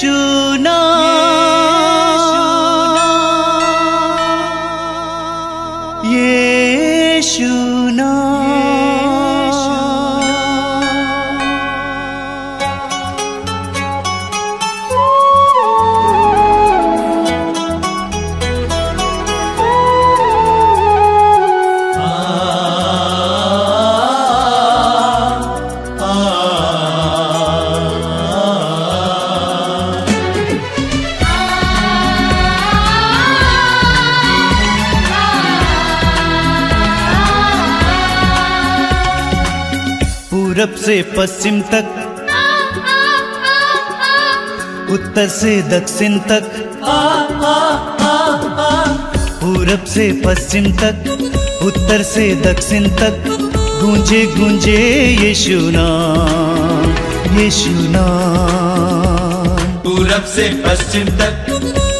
यीशु नाम, यीशु पूरब से पश्चिम तक, उत्तर से दक्षिण तक, पूरब से पश्चिम तक, उत्तर से दक्षिण तक गूंजे गूंजे यीशु नाम, यीशु नाम। पूरब से पश्चिम तक,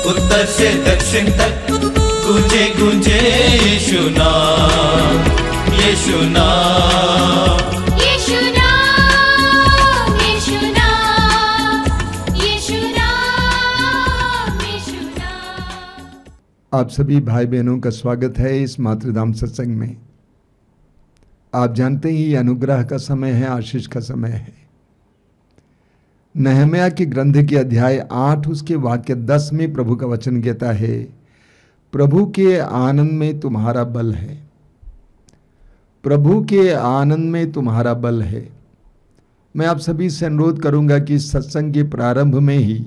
उत्तर से दक्षिण तक गूंजे गूंजे यीशु नाम, यीशु नाम। आप सभी भाई बहनों का स्वागत है इस मातृधाम सत्संग में। आप जानते ही ये अनुग्रह का समय है, आशीष का समय है। नहम्याह के ग्रंथ के अध्याय 8 उसके वाक्य 10 में प्रभु का वचन कहता है, प्रभु के आनंद में तुम्हारा बल है, प्रभु के आनंद में तुम्हारा बल है। मैं आप सभी से अनुरोध करूंगा कि सत्संग के प्रारंभ में ही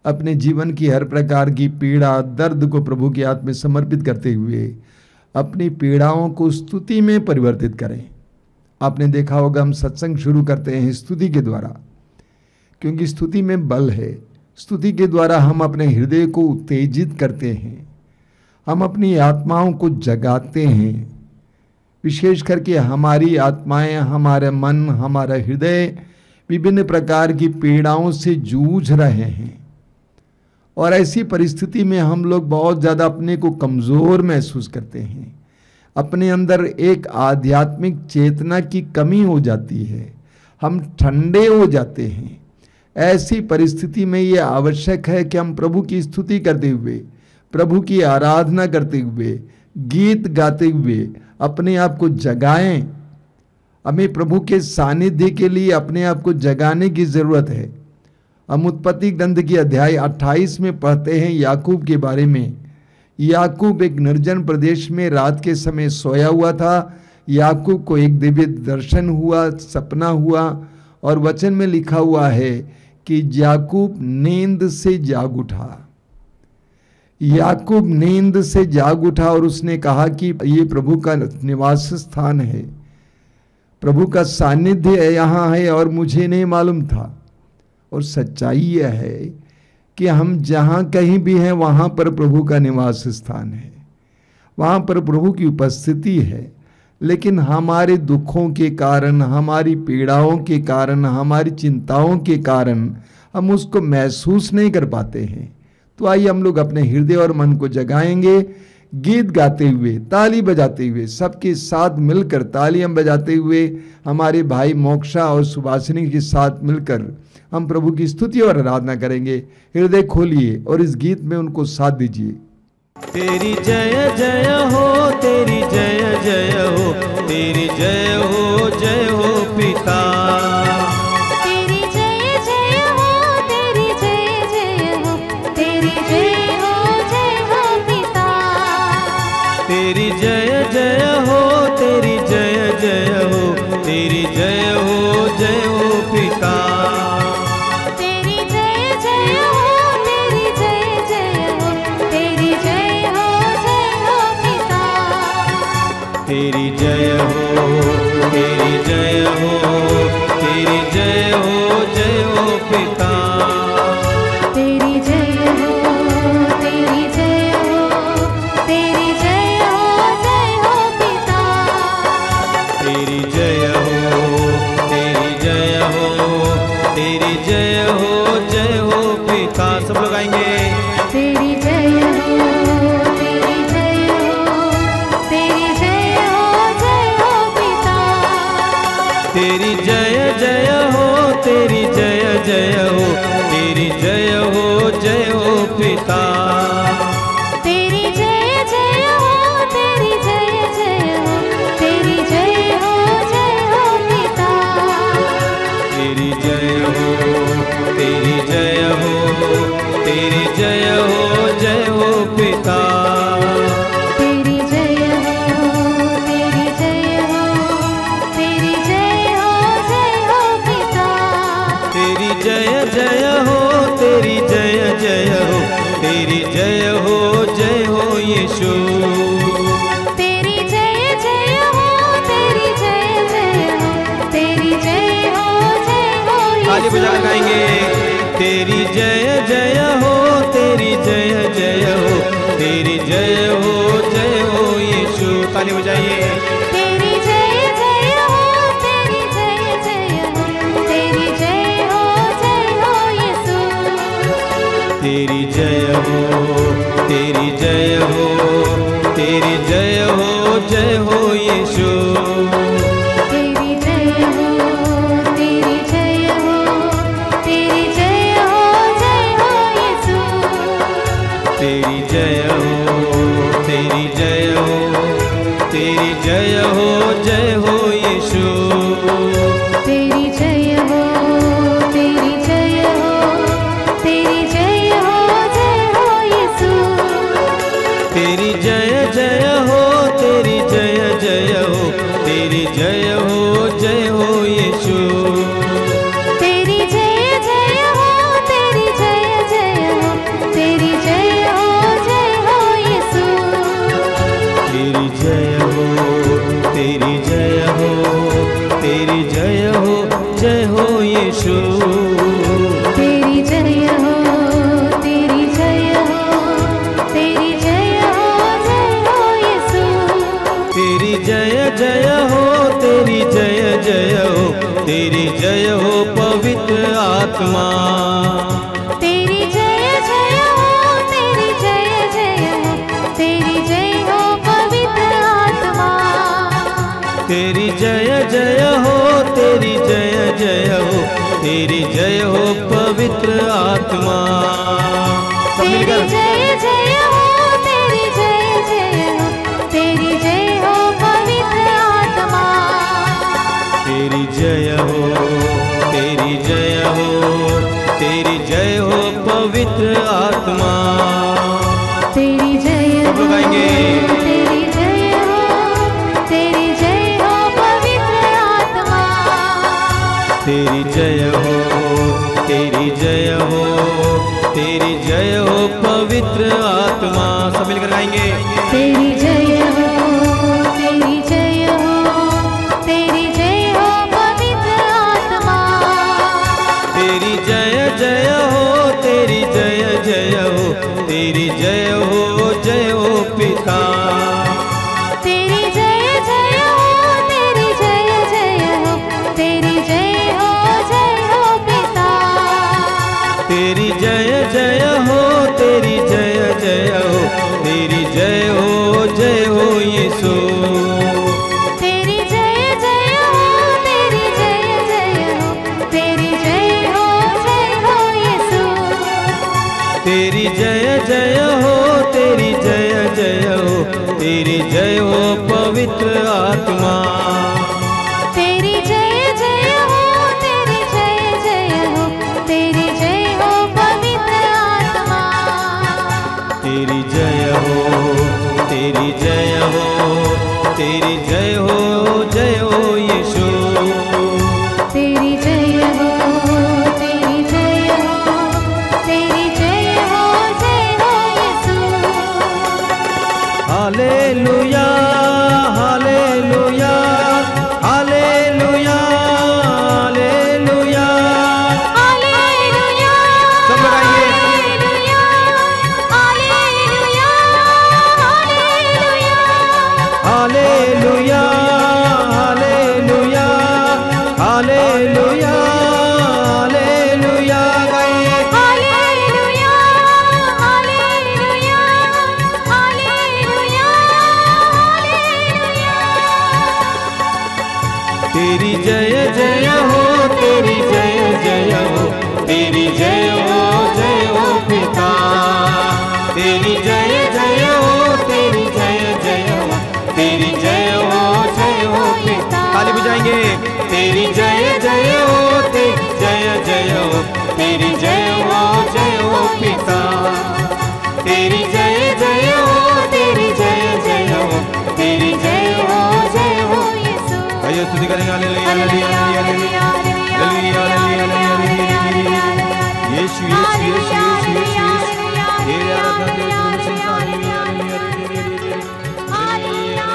अपने जीवन की हर प्रकार की पीड़ा दर्द को प्रभु के हाथ में समर्पित करते हुए अपनी पीड़ाओं को स्तुति में परिवर्तित करें। आपने देखा होगा हम सत्संग शुरू करते हैं स्तुति के द्वारा, क्योंकि स्तुति में बल है। स्तुति के द्वारा हम अपने हृदय को उत्तेजित करते हैं, हम अपनी आत्माओं को जगाते हैं। विशेष करके हमारी आत्माएं, हमारा मन, हमारा हृदय विभिन्न प्रकार की पीड़ाओं से जूझ रहे हैं और ऐसी परिस्थिति में हम लोग बहुत ज़्यादा अपने को कमज़ोर महसूस करते हैं। अपने अंदर एक आध्यात्मिक चेतना की कमी हो जाती है, हम ठंडे हो जाते हैं। ऐसी परिस्थिति में ये आवश्यक है कि हम प्रभु की स्तुति करते हुए, प्रभु की आराधना करते हुए, गीत गाते हुए अपने आप को जगाएं। हमें प्रभु के सानिध्य के लिए अपने आप को जगाने की ज़रूरत है। हम उत्पत्ति ग्रंथ की अध्याय 28 में पढ़ते हैं याकूब के बारे में। याकूब एक निर्जन प्रदेश में रात के समय सोया हुआ था। याकूब को एक दिव्य दर्शन हुआ, सपना हुआ और वचन में लिखा हुआ है कि याकूब नींद से जाग उठा। याकूब नींद से जाग उठा और उसने कहा कि ये प्रभु का निवास स्थान है, प्रभु का सानिध्य यहाँ है और मुझे नहीं मालूम था। और सच्चाई यह है कि हम जहाँ कहीं भी हैं वहाँ पर प्रभु का निवास स्थान है, वहाँ पर प्रभु की उपस्थिति है। लेकिन हमारे दुखों के कारण, हमारी पीड़ाओं के कारण, हमारी चिंताओं के कारण हम उसको महसूस नहीं कर पाते हैं। तो आइए हम लोग अपने हृदय और मन को जगाएंगे, गीत गाते हुए, ताली बजाते हुए, सबके साथ मिलकर तालियां बजाते हुए, हमारे भाई मोक्षा और सुभाषिनी के साथ मिलकर हम प्रभु की स्तुति और आराधना करेंगे। हृदय खोलिए और इस गीत में उनको साथ दीजिए। तेरी जय जय हो, तेरी जय जय हो, तेरी जय हो, जय हो पिता। तेरी जय जय हो, तेरी जय जय हो, तेरी जय हो, जय हो पिता। तेरी जय जय हो, तेरी जय जय हो, तेरी जय हो, जय हो पिता। तेरी जय जय हो, तेरी जय जय हो, तेरी जय हो, जय हो पिता। तेरी जय हो, तेरी जय हो, तेरी जय हो, जय हो पिता। तेरी जय हो, तेरी जय हो, तेरी जय हो, जय हो पिता। तेरी जय हो, तेरी जय हो, तेरी जय हो, जय हो पिता। सब लोग आएंगे। तेरी जय हो, तेरी जय हो, तेरी जय हो, जय हो पिता। तेरी जय जय हो, तेरी जय जय हो, तेरी तेरी जय हो पिता। तेरी जय जय हो, तेरी जय जय हो, तेरी जय हो पिता। तेरी जय हो, तेरी जय हो, तेरी जय हो पिता। तेरी जय हो, तेरी जय हो, तेरी जय हो पिता। तेरी जय हो, तेरी जय हो, तेरी जय हो यीशु। तेरी जय जय हो, तेरी जय जय हो, तेरी जय हो ताली बजा यीशु। गाएंगे। तेरी जय हो, तेरी जय हो, तेरी जय हो यीशु। ताली बजाइए। तेरी जय जय हो, तेरी जय जय हो, तेरी जय हो यीशु। तेरी जय हो, तेरी जय हो, तेरी जय हो यीशु। तेरी जय हो, तेरी जय हो, तेरी जय हो यीशु। तेरी जय हो, तेरी जय हो, तेरी जय हो यीशु। तेरी जय हो, तेरी जय हो, तेरी जय हो यीशु। तेरी जय हो, तेरी जय हो, तेरी जय हो यीशु। तेरी जय जय हो, तेरी जय जय हो, तेरी जय हो यीशु। तेरी जय हो, तेरी जय हो, तेरी जय हो यीशु। तेरी जय हो, तेरी जय हो, तेरी जय हो यीशु। तेरी जय हो, तेरी जय हो, तेरी जय हो पवित्र आत्मा। तेरी जय जय हो, तेरी जय जय हो, तेरी जय हो पवित्र आत्मा। तेरी जय हो, तेरी जय हो, तेरी जय हो पवित्र आत्मा। सब तेरी मिलकर जय जय हो, तेरी जय जय हो, तेरी जय हो पवित्र आत्मा। तेरी जय हो, तेरी जय हो, तेरी जय हो पवित्र आत्मा। तेरी जय सब हो, लोग गाएंगे। तेरी जय हो, तेरी जय हो पवित्र आत्मा। तेरी जय हो, तेरी जय हो, तेरी जय हो पवित्र आत्मा। सब मिलकर गाएंगे। तेरी जय हो, तेरी जय हो, तेरी जय हो पवित्र आत्मा। तेरी जय हो, तेरी जय हो, तेरी जय हो पिता। तेरी जय जय हो, तेरी जय जय हो, तेरी जय हो पिता। तेरी जय हो, तेरी जय हो, तेरी जय हो यीशु। तेरी जय जय हो, तेरी जय जय हो, तेरी जय हो यीशु। तेरी जय हो, तेरी जय हो, तेरी जय हो पवित्र आत्मा। तेरी जय जय हो, तेरी जय जय हो, तेरी जय हो पवित्र आत्मा। तेरी जय हो, तेरी जय हो, तेरी जय हो यीशु। तेरी जय हो, तेरी जय हो, तेरी जय हो यीशु। हालेलुया, हालेलुया, तेरी जय जय हो, तेरी जय जय हो, तेरी जय हो पिता। तेरी जय जय हो, तेरी जय जय हो, तेरी जय हो यीशु। आइए स्तुति करेंगे। हालेलुया हालेलुया हालेलुया हालेलुया हालेलुया हालेलुया। यीशु यीशु यीशु यीशु यीशु यीशु। तेरी आराधना तेरे प्रभु संसार में। हालेलुया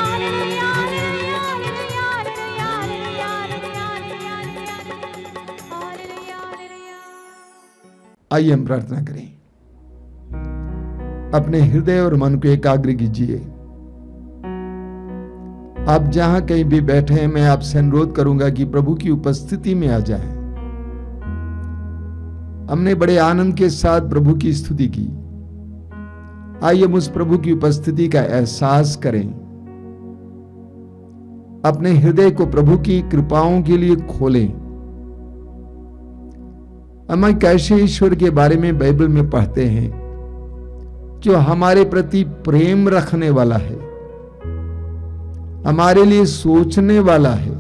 आइए हम प्रार्थना करें। अपने हृदय और मन को एकाग्र कीजिए। आप जहां कहीं भी बैठे हैं, मैं आपसे अनुरोध करूंगा कि प्रभु की उपस्थिति में आ जाएं। हमने बड़े आनंद के साथ प्रभु की स्तुति की। आइए हम उस प्रभु की उपस्थिति का एहसास करें। अपने हृदय को प्रभु की कृपाओं के लिए खोलें। हम कैसे ईश्वर के बारे में बाइबल में पढ़ते हैं, जो हमारे प्रति प्रेम रखने वाला है, हमारे लिए सोचने वाला है।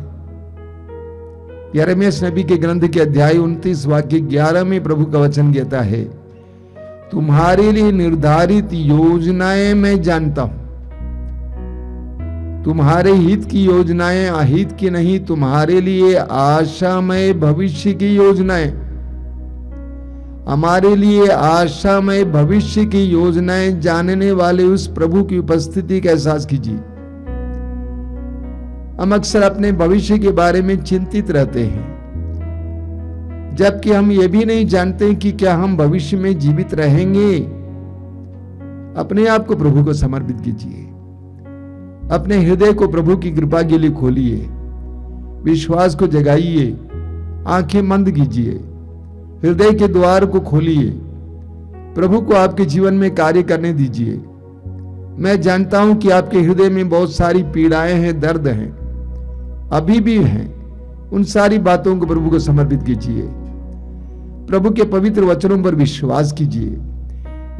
यिर्मयाह नबी के ग्रंथ के अध्याय 29 वाक्य 11 में प्रभु का वचन कहता है, तुम्हारे लिए निर्धारित योजनाएं मैं जानता हूं। तुम्हारे हित की योजनाएं अहित की नहीं, तुम्हारे लिए आशामय भविष्य की योजनाएं। हमारे लिए आशामय भविष्य की योजनाएं जानने वाले उस प्रभु की उपस्थिति का एहसास कीजिए। हम अक्सर अपने भविष्य के बारे में चिंतित रहते हैं, जबकि हम ये भी नहीं जानते कि क्या हम भविष्य में जीवित रहेंगे। अपने आप को प्रभु को समर्पित कीजिए। अपने हृदय को प्रभु की कृपा के लिए खोलिए। विश्वास को जगाइए। आंखें बंद कीजिए। हृदय के द्वार को खोलिए। प्रभु को आपके जीवन में कार्य करने दीजिए। मैं जानता हूं कि आपके हृदय में बहुत सारी पीड़ाएं हैं, दर्द हैं, अभी भी हैं। उन सारी बातों को प्रभु को समर्पित कीजिए। प्रभु के पवित्र वचनों पर विश्वास कीजिए।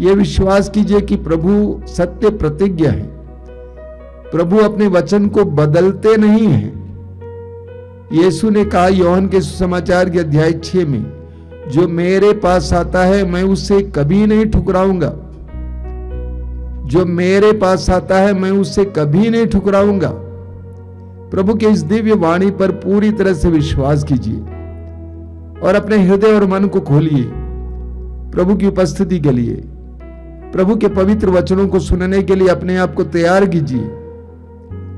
यह विश्वास कीजिए कि प्रभु सत्य प्रतिज्ञा है। प्रभु अपने वचन को बदलते नहीं हैं। यीशु ने कहा यूहन्ना के सुसमाचार के अध्याय 6 में, जो मेरे पास आता है मैं उसे कभी नहीं ठुकराऊंगा। जो मेरे पास आता है मैं उसे कभी नहीं ठुकराऊंगा। प्रभु के इस दिव्य वाणी पर पूरी तरह से विश्वास कीजिए और अपने हृदय और मन को खोलिए प्रभु की उपस्थिति के लिए। प्रभु के पवित्र वचनों को सुनने के लिए अपने आप को तैयार कीजिए।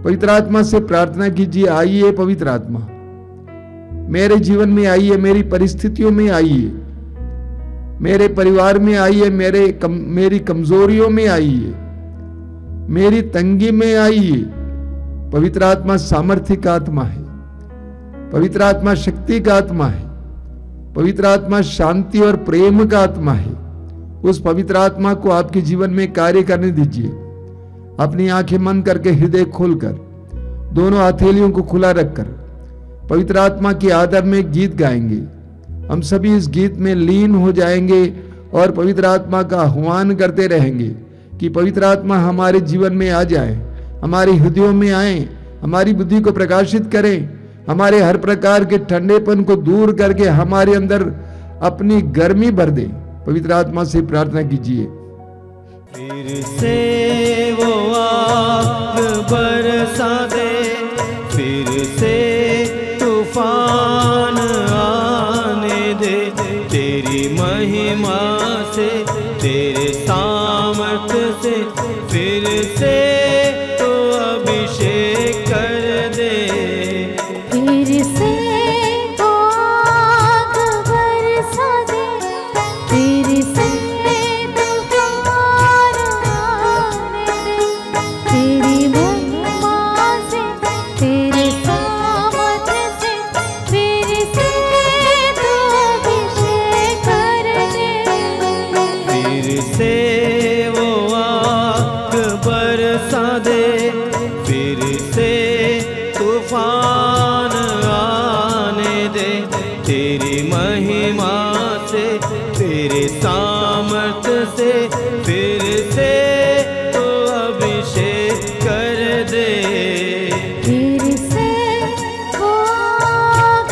पवित्र आत्मा से प्रार्थना कीजिए, आइए पवित्र आत्मा, मेरे जीवन में आइए, मेरी परिस्थितियों में आइए, मेरे परिवार में आइए, मेरी कमजोरियों में आइए, मेरी तंगी में आइए। पवित्र आत्मा सामर्थ्य का आत्मा है। पवित्र आत्मा शक्ति का आत्मा है। पवित्र आत्मा शांति और प्रेम का आत्मा है। उस पवित्र आत्मा को आपके जीवन में कार्य करने दीजिए। अपनी आंखें बंद करके, हृदय खोलकर, दोनों हथेलियों को खुला रखकर पवित्र आत्मा के आदर में गीत गाएंगे। हम सभी इस गीत में लीन हो जाएंगे और पवित्र आत्मा का आह्वान करते रहेंगे कि पवित्र आत्मा हमारे जीवन में आ जाए, हमारे हृदयों में आए, हमारी बुद्धि को प्रकाशित करें, हमारे हर प्रकार के ठंडेपन को दूर करके हमारे अंदर अपनी गर्मी भर दे। पवित्र आत्मा से प्रार्थना कीजिए। फिर से वो आग बरसा दे, फिर से तूफान आने दे, तेरी महिमा से, तेरे सामर्थ्य से, फिर से तो अभिषेक कर दे। फिर से तो आग बरसा दे, फिर से तूफान आने दे, तेरी महिमा से, तेरे सामर्थ्य से, फिर से तो अभिषेक कर दे। फिर से वो आग बरसा दे, फिर से तूफान आने दे, तेरी महिमा से, तेरे सामर्थ्य से, फिर से तो अभिषेक कर दे। फिर से वो आग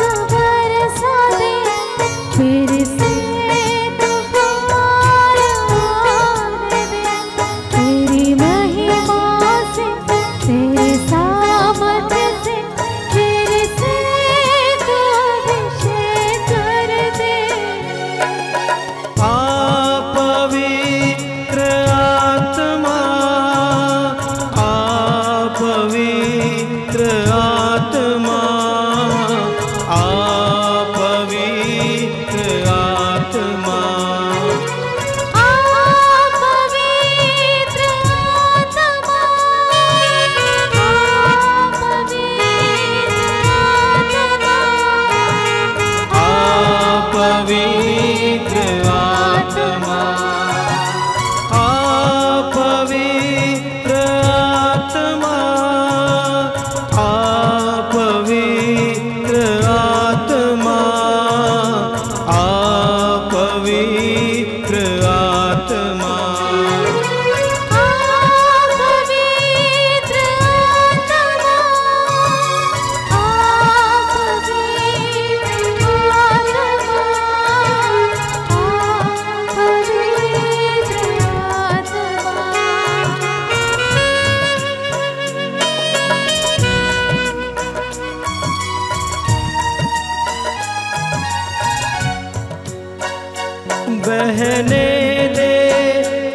बहने दे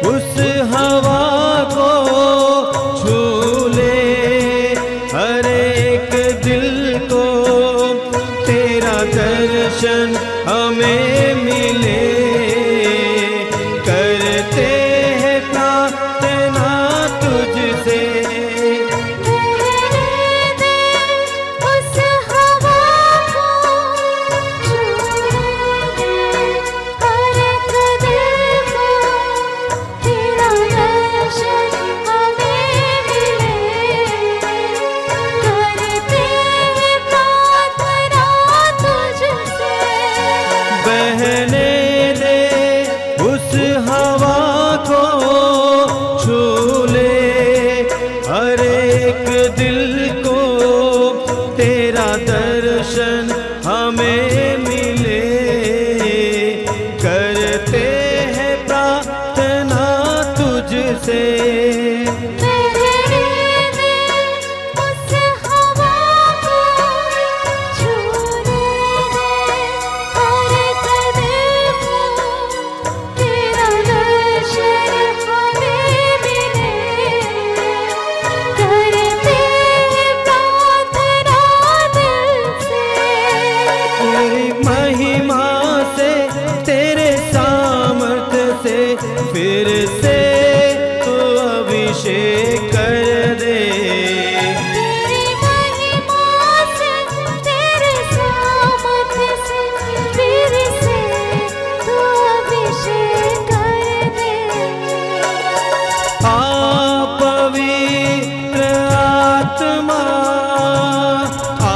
उस हवा को, छू ले हर एक दिल को, तेरा दर्शन हमें मिले, करते हैं प्रार्थना तुझसे। उस हवा को छू ले हर एक दिल को, तेरा दर्शन हमें मिले, करते हैं प्रार्थना तुझसे। बहने दे उस हवा को, छू ले हर एक दिल को, तेरा दर्शन हमें मिले, करते हैं प्रार्थना तुझसे। उस हवा को छू ले हर एक दिल को, तेरा दर्शन हमें मिले, करते हैं प्रार्थना दिल से। तेरी महिमा से, तेरे सामर्थ से, फिर से तू अभिषेक कर दे। तेरी महिमा से, तेरे सामर्थ्य से, फिर से तू अभिषेक कर दे। आ पवित्र आत्मा, आ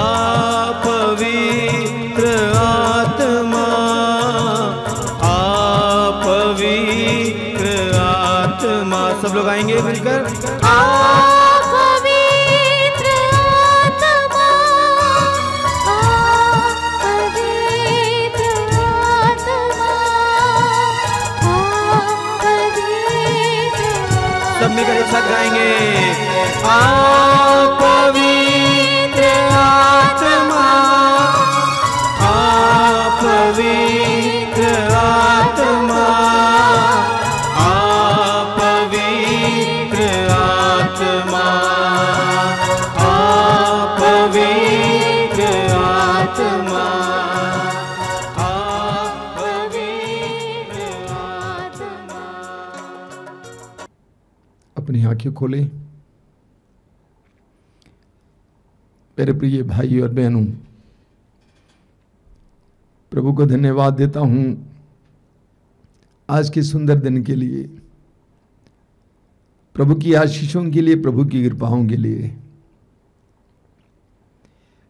पवित्र आत्मा, आ पवित्र आत्मा। सब लोग आएंगे मिलकर। आ पवित्र आत्मा, आ पवित्र आत्मा, आ पवित्र सब मिलकर एक साथ गाएंगे। आ पवित्र आत्मा, आ पवित्र आत्मा, आ पवित्र आत्मा, आ पवित्र आत्मा, आ पवित्र आत्मा। अपनी आंखें खोलें। मेरे प्रिय भाई और बहनों, प्रभु को धन्यवाद देता हूं आज के सुंदर दिन के लिए, प्रभु की आशीषों के लिए, प्रभु की कृपाओं के लिए।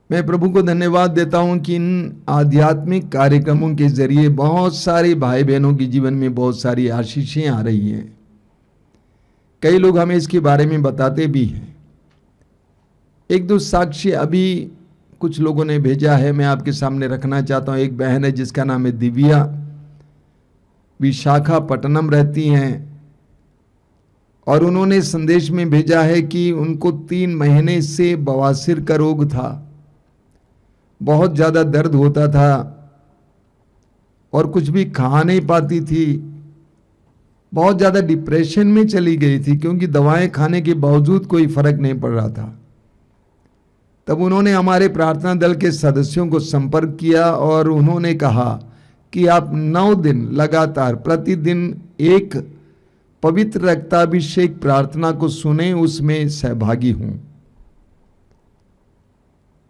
मैं प्रभु को धन्यवाद देता हूं कि इन आध्यात्मिक कार्यक्रमों के जरिए बहुत सारे भाई बहनों के जीवन में बहुत सारी आशीषें आ रही हैं। कई लोग हमें इसके बारे में बताते भी हैं। एक दो साक्ष्य अभी कुछ लोगों ने भेजा है, मैं आपके सामने रखना चाहता हूं। एक बहन है जिसका नाम है दिव्या, विशाखापट्टनम रहती हैं, और उन्होंने संदेश में भेजा है कि उनको 3 महीने से बवासीर का रोग था, बहुत ज़्यादा दर्द होता था और कुछ भी खा नहीं पाती थी, बहुत ज़्यादा डिप्रेशन में चली गई थी क्योंकि दवाएं खाने के बावजूद कोई फर्क नहीं पड़ रहा था। तब उन्होंने हमारे प्रार्थना दल के सदस्यों को संपर्क किया और उन्होंने कहा कि आप 9 दिन लगातार प्रतिदिन एक पवित्र रक्ताभिषेक प्रार्थना को सुने, उसमें सहभागी हूं।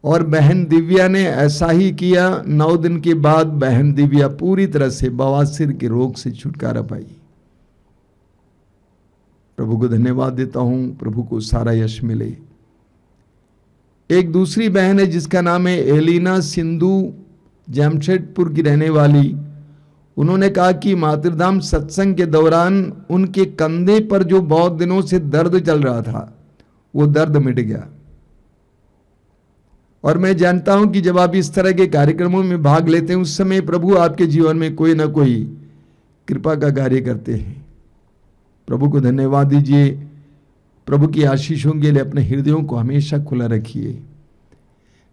और बहन दिव्या ने ऐसा ही किया। 9 दिन के बाद बहन दिव्या पूरी तरह से बवासीर के रोग से छुटकारा पाई। प्रभु को धन्यवाद देता हूं, प्रभु को सारा यश मिले। एक दूसरी बहन है जिसका नाम है एलिना सिंधु, जमशेदपुर की रहने वाली। उन्होंने कहा कि मातृधाम सत्संग के दौरान उनके कंधे पर जो बहुत दिनों से दर्द चल रहा था वो दर्द मिट गया। और मैं जानता हूं कि जब आप इस तरह के कार्यक्रमों में भाग लेते हैं उस समय प्रभु आपके जीवन में कोई ना कोई कृपा का कार्य करते हैं। प्रभु को धन्यवाद दीजिए। प्रभु की आशीषों के लिए अपने हृदयों को हमेशा खुला रखिए।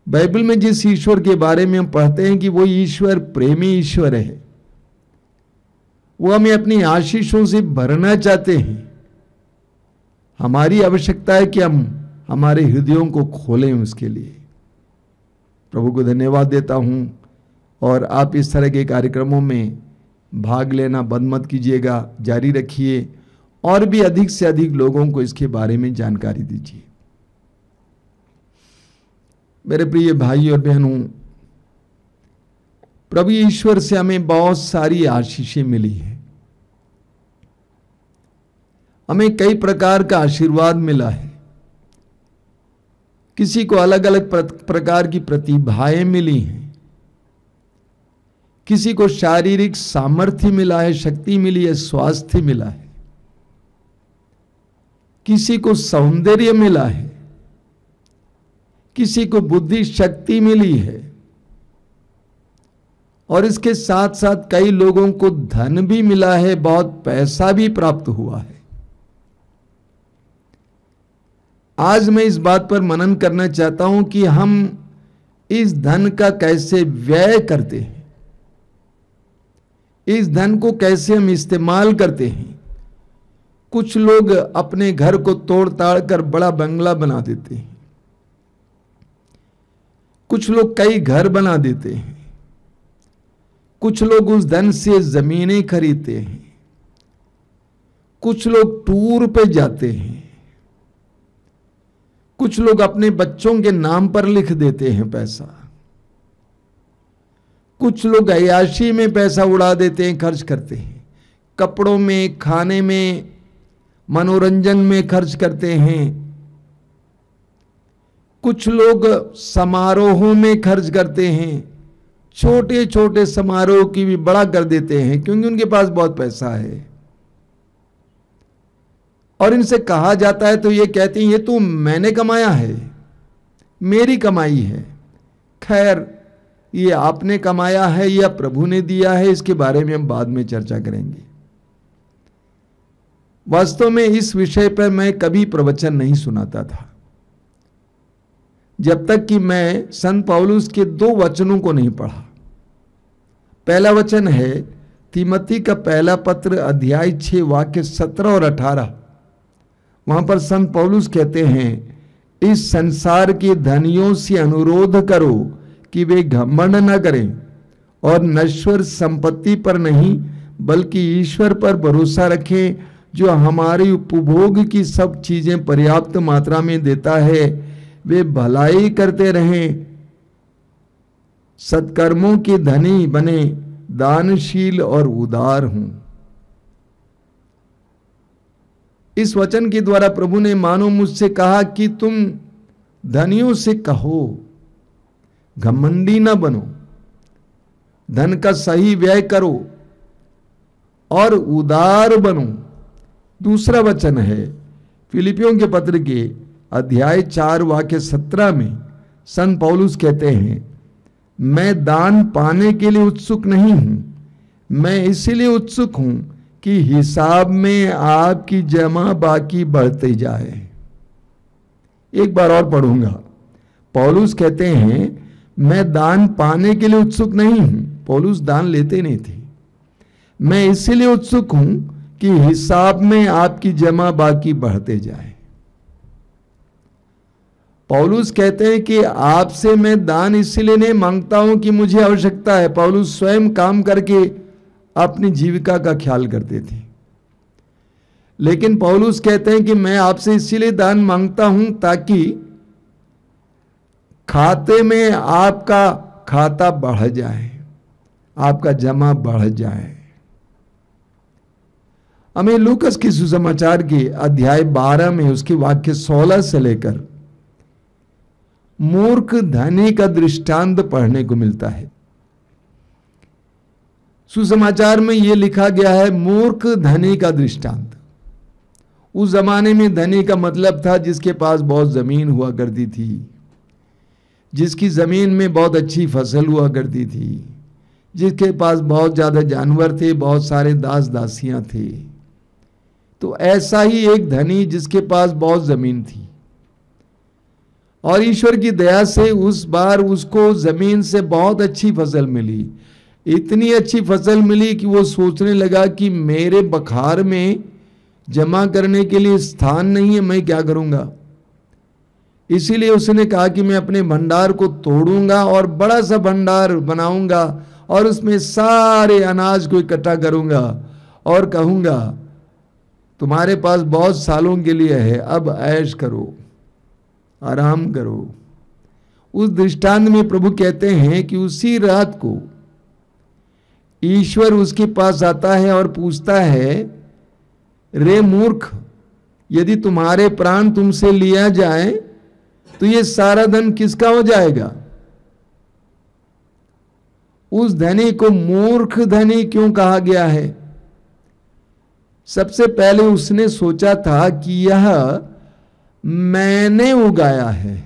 बाइबल में जिस ईश्वर के बारे में हम पढ़ते हैं कि वो ईश्वर प्रेमी ईश्वर है, वो हमें अपनी आशीषों से भरना चाहते हैं। हमारी आवश्यकता है कि हम हमारे हृदयों को खोलें उसके लिए। प्रभु को धन्यवाद देता हूं। और आप इस तरह के कार्यक्रमों में भाग लेना बंद मत कीजिएगा, जारी रखिए और भी अधिक से अधिक लोगों को इसके बारे में जानकारी दीजिए। मेरे प्रिय भाई और बहनों, प्रभु ईश्वर से हमें बहुत सारी आशीषें मिली है। हमें कई प्रकार का आशीर्वाद मिला है। किसी को अलग अलग प्रकार की प्रतिभाएं मिली हैं। किसी को शारीरिक सामर्थ्य मिला है, शक्ति मिली है, स्वास्थ्य मिला है। किसी को सौंदर्य मिला है, किसी को बुद्धि शक्ति मिली है, और इसके साथ साथ कई लोगों को धन भी मिला है, बहुत पैसा भी प्राप्त हुआ है। आज मैं इस बात पर मनन करना चाहता हूं कि हम इस धन का कैसे व्यय करते हैं, इस धन को कैसे हम इस्तेमाल करते हैं। कुछ लोग अपने घर को तोड़ ताड़ कर बड़ा बंगला बना देते हैं, कुछ लोग कई घर बना देते हैं, कुछ लोग उस धन से जमीनें खरीदते हैं, कुछ लोग टूर पे जाते हैं, कुछ लोग अपने बच्चों के नाम पर लिख देते हैं पैसा, कुछ लोग अय्याशी में पैसा उड़ा देते हैं, खर्च करते हैं, कपड़ों में, खाने में, मनोरंजन में खर्च करते हैं। कुछ लोग समारोहों में खर्च करते हैं, छोटे छोटे समारोह की भी बड़ा कर देते हैं क्योंकि उनके पास बहुत पैसा है। और इनसे कहा जाता है तो ये कहते हैं ये तो मैंने कमाया है, मेरी कमाई है। खैर, ये आपने कमाया है या प्रभु ने दिया है, इसके बारे में हम बाद में चर्चा करेंगे। वास्तव में इस विषय पर मैं कभी प्रवचन नहीं सुनाता था जब तक कि मैं संत पौलुस के 2 वचनों को नहीं पढ़ा। पहला वचन है तीमोथी का पहला पत्र अध्याय 6 वाक्य 17 और 18। वहां पर संत पौलुस कहते हैं, इस संसार के धनियों से अनुरोध करो कि वे घमंड न करें और नश्वर संपत्ति पर नहीं बल्कि ईश्वर पर भरोसा रखें जो हमारी उपभोग की सब चीजें पर्याप्त मात्रा में देता है। वे भलाई करते रहें, सत्कर्मों के धनी बने, दानशील और उदार हों। इस वचन के द्वारा प्रभु ने मानो मुझसे कहा कि तुम धनियों से कहो, घमंडी ना बनो, धन का सही व्यय करो और उदार बनो। दूसरा वचन है फिलिपियों के पत्र के अध्याय 4 वाक्य 17 में संत पौलुस कहते हैं, मैं दान पाने के लिए उत्सुक नहीं हूं, मैं इसीलिए उत्सुक हूं कि हिसाब में आपकी जमा बाकी बढ़ते जाए। एक बार और पढ़ूंगा। पौलुस कहते हैं मैं दान पाने के लिए उत्सुक नहीं हूं, पौलुस दान लेते नहीं थे, मैं इसीलिए उत्सुक हूं कि हिसाब में आपकी जमा बाकी बढ़ते जाए। पौलुस कहते हैं कि आपसे मैं दान इसलिए नहीं मांगता हूं कि मुझे आवश्यकता है। पौलुस स्वयं काम करके अपनी जीविका का ख्याल करते थे, लेकिन पौलुस कहते हैं कि मैं आपसे इसीलिए दान मांगता हूं ताकि खाते में आपका खाता बढ़ जाए, आपका जमा बढ़ जाए। हमें लूकस के सुसमाचार के अध्याय 12 में उसके वाक्य 16 से लेकर मूर्ख धनी का दृष्टांत पढ़ने को मिलता है। सुसमाचार में यह लिखा गया है मूर्ख धनी का दृष्टांत। उस जमाने में धनी का मतलब था जिसके पास बहुत जमीन हुआ करती थी, जिसकी जमीन में बहुत अच्छी फसल हुआ करती थी, जिसके पास बहुत ज्यादा जानवर थे, बहुत सारे दास दासियां थे। तो ऐसा ही एक धनी जिसके पास बहुत जमीन थी और ईश्वर की दया से उस बार उसको जमीन से बहुत अच्छी फसल मिली, इतनी अच्छी फसल मिली कि वो सोचने लगा कि मेरे बखार में जमा करने के लिए स्थान नहीं है, मैं क्या करूंगा। इसीलिए उसने कहा कि मैं अपने भंडार को तोड़ूंगा और बड़ा सा भंडार बनाऊंगा और उसमें सारे अनाज को इकट्ठा करूंगा और कहूंगा तुम्हारे पास बहुत सालों के लिए है, अब ऐश करो, आराम करो। उस दृष्टांत में प्रभु कहते हैं कि उसी रात को ईश्वर उसके पास आता है और पूछता है, रे मूर्ख, यदि तुम्हारे प्राण तुमसे लिया जाए तो ये सारा धन किसका हो जाएगा। उस धनी को मूर्ख धनी क्यों कहा गया है? सबसे पहले उसने सोचा था कि यह मैंने उगाया है,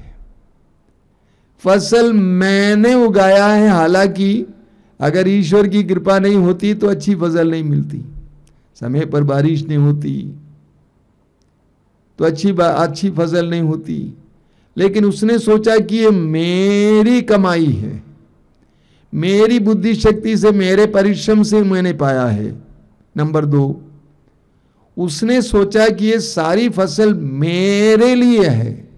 फसल मैंने उगाया है। हालांकि अगर ईश्वर की कृपा नहीं होती तो अच्छी फसल नहीं मिलती, समय पर बारिश नहीं होती तो अच्छी फसल नहीं होती। लेकिन उसने सोचा कि ये मेरी कमाई है, मेरी बुद्धि शक्ति से, मेरे परिश्रम से मैंने पाया है। नंबर 2, उसने सोचा कि ये सारी फसल मेरे लिए है।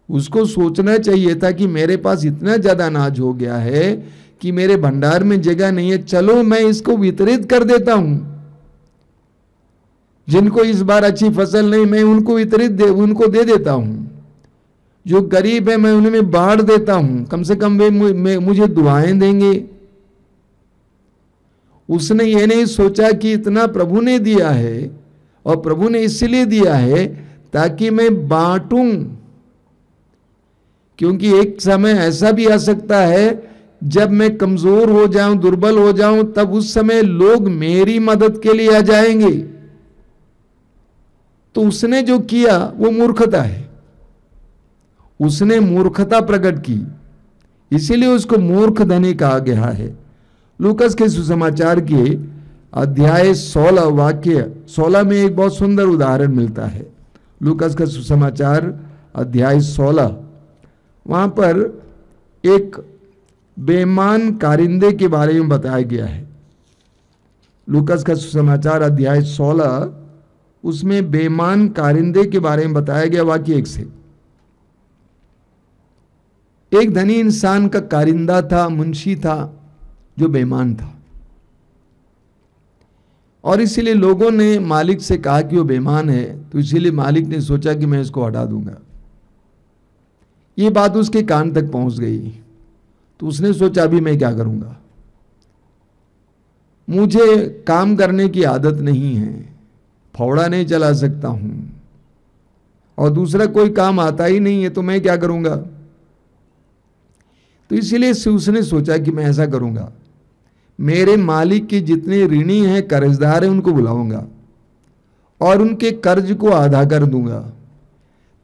उसको सोचना चाहिए था कि मेरे पास इतना ज्यादा अनाज हो गया है कि मेरे भंडार में जगह नहीं है, चलो मैं इसको वितरित कर देता हूं। जिनको इस बार अच्छी फसल नहीं, मैं उनको उनको दे देता हूं। जो गरीब है मैं उन्हें बांट देता हूं, कम से कम वे मुझे दुआएं देंगे। उसने ये नहीं सोचा कि इतना प्रभु ने दिया है और प्रभु ने इसलिए दिया है ताकि मैं बांटूं। क्योंकि एक समय ऐसा भी आ सकता है जब मैं कमजोर हो जाऊं, दुर्बल हो जाऊं, तब उस समय लोग मेरी मदद के लिए आ जाएंगे। तो उसने जो किया वो मूर्खता है, उसने मूर्खता प्रकट की, इसीलिए उसको मूर्ख धनी कहा गया है। लूकस के सुसमाचार के अध्याय 16 वाक्य 16 में एक बहुत सुंदर उदाहरण मिलता है। लूकस का सुसमाचार अध्याय 16, वहां पर एक बेईमान कारिंदे के बारे में बताया गया है। लूकस का सुसमाचार अध्याय 16, उसमें बेईमान कारिंदे के बारे में बताया गया। वाक्य 1 से, एक धनी इंसान का कारिंदा था, मुंशी था, जो बेईमान था, और इसीलिए लोगों ने मालिक से कहा कि वो बेईमान है, तो इसीलिए मालिक ने सोचा कि मैं इसको हटा दूंगा। ये बात उसके कान तक पहुंच गई, तो उसने सोचा अभी मैं क्या करूंगा, मुझे काम करने की आदत नहीं है, फावड़ा नहीं चला सकता हूं और दूसरा कोई काम आता ही नहीं है, तो मैं क्या करूंगा। तो इसीलिए उसने सोचा कि मैं ऐसा करूंगा, मेरे मालिक के जितने ऋणी हैं, कर्जदार हैं, उनको बुलाऊंगा और उनके कर्ज को आधा कर दूंगा,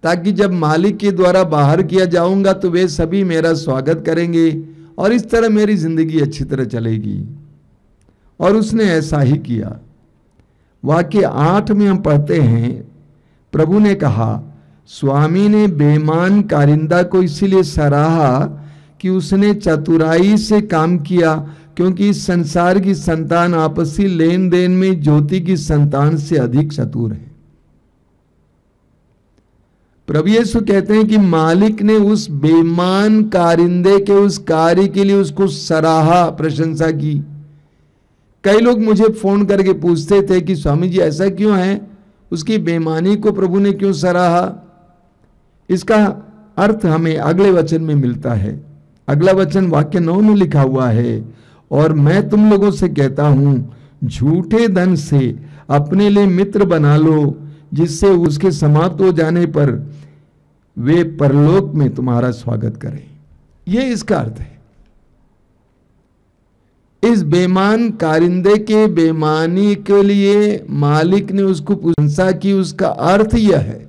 ताकि जब मालिक के द्वारा बाहर किया जाऊंगा तो वे सभी मेरा स्वागत करेंगे और इस तरह मेरी जिंदगी अच्छी तरह चलेगी। और उसने ऐसा ही किया। वाक्य 8 में हम पढ़ते हैं, प्रभु ने कहा, स्वामी ने बेईमान कारिंदा को इसीलिए सराहा कि उसने चतुराई से काम किया, क्योंकि इस संसार की संतान आपसी लेन देन में ज्योति की संतान से अधिक चतुर है। प्रभु यीशु कहते हैं कि मालिक ने उस बेईमान कारिंदे के उस कार्य के लिए उसको सराहा, प्रशंसा की। कई लोग मुझे फोन करके पूछते थे कि स्वामी जी ऐसा क्यों है, उसकी बेईमानी को प्रभु ने क्यों सराहा। इसका अर्थ हमें अगले वचन में मिलता है। अगला वचन वाक्य 9 में लिखा हुआ है, और मैं तुम लोगों से कहता हूं, झूठे धन से अपने लिए मित्र बना लो, जिससे उसके समाप्त हो जाने पर वे परलोक में तुम्हारा स्वागत करें। यह इसका अर्थ है। इस बेईमान कारिंदे के बेईमानी के लिए मालिक ने उसको प्रशंसा की, उसका अर्थ यह है,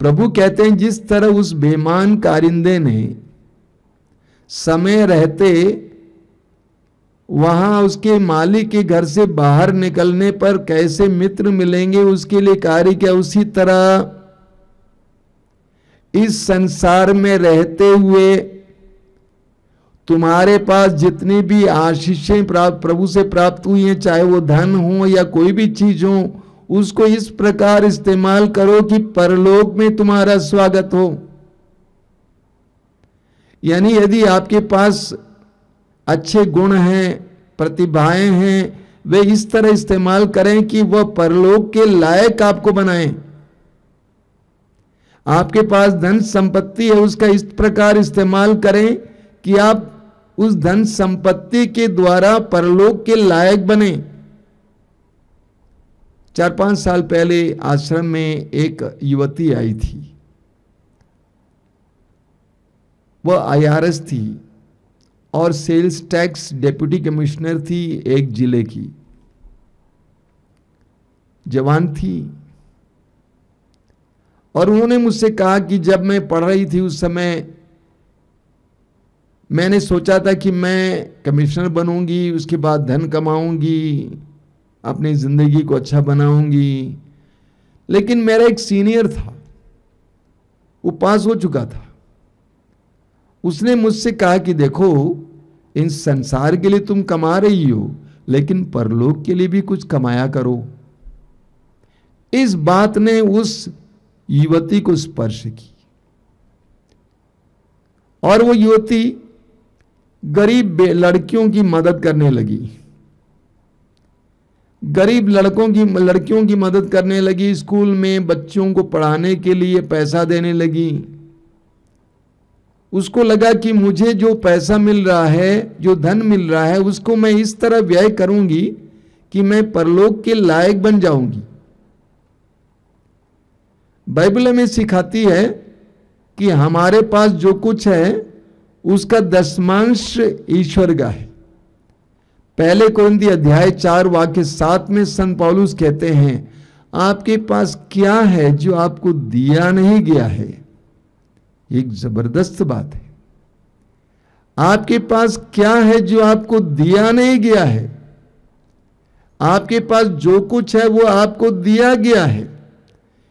प्रभु कहते हैं जिस तरह उस बेईमान कारिंदे ने समय रहते वहां उसके मालिक के घर से बाहर निकलने पर कैसे मित्र मिलेंगे उसके लिए कार्य किया, उसी तरह इस संसार में रहते हुए तुम्हारे पास जितनी भी आशीषें प्राप्त प्रभु से प्राप्त हुई हैं, चाहे वो धन हो या कोई भी चीज हो, उसको इस प्रकार इस्तेमाल करो कि परलोक में तुम्हारा स्वागत हो। यानी यदि आपके पास अच्छे गुण हैं, प्रतिभाएं हैं, वे इस तरह इस्तेमाल करें कि वह परलोक के लायक आपको बनाएं। आपके पास धन संपत्ति है, उसका इस प्रकार इस्तेमाल करें कि आप उस धन संपत्ति के द्वारा परलोक के लायक बने। 4-5 साल पहले आश्रम में एक युवती आई थी। वह IRS थी और सेल्स टैक्स डिप्टी कमिश्नर थी एक जिले की। जवान थी और उन्होंने मुझसे कहा कि जब मैं पढ़ रही थी उस समय मैंने सोचा था कि मैं कमिश्नर बनूंगी, उसके बाद धन कमाऊंगी, अपनी जिंदगी को अच्छा बनाऊंगी। लेकिन मेरा एक सीनियर था, वो पास हो चुका था। उसने मुझसे कहा कि देखो, इन संसार के लिए तुम कमा रही हो, लेकिन परलोक के लिए भी कुछ कमाया करो। इस बात ने उस युवती को स्पर्श की और वो युवती गरीब लड़कियों की मदद करने लगी। गरीब लड़कियों की मदद करने लगी। स्कूल में बच्चों को पढ़ाने के लिए पैसा देने लगी। उसको लगा कि मुझे जो पैसा मिल रहा है, जो धन मिल रहा है, उसको मैं इस तरह व्यय करूंगी कि मैं परलोक के लायक बन जाऊंगी। बाइबल में सिखाती है कि हमारे पास जो कुछ है उसका दशमांश ईश्वर का है। पहले कोरिन्थी अध्याय 4 वाक्य 7 में संत पौलुस कहते हैं, आपके पास क्या है जो आपको दिया नहीं गया है। एक जबरदस्त बात है। आपके पास क्या है जो आपको दिया नहीं गया है। आपके पास जो कुछ है वो आपको दिया गया है।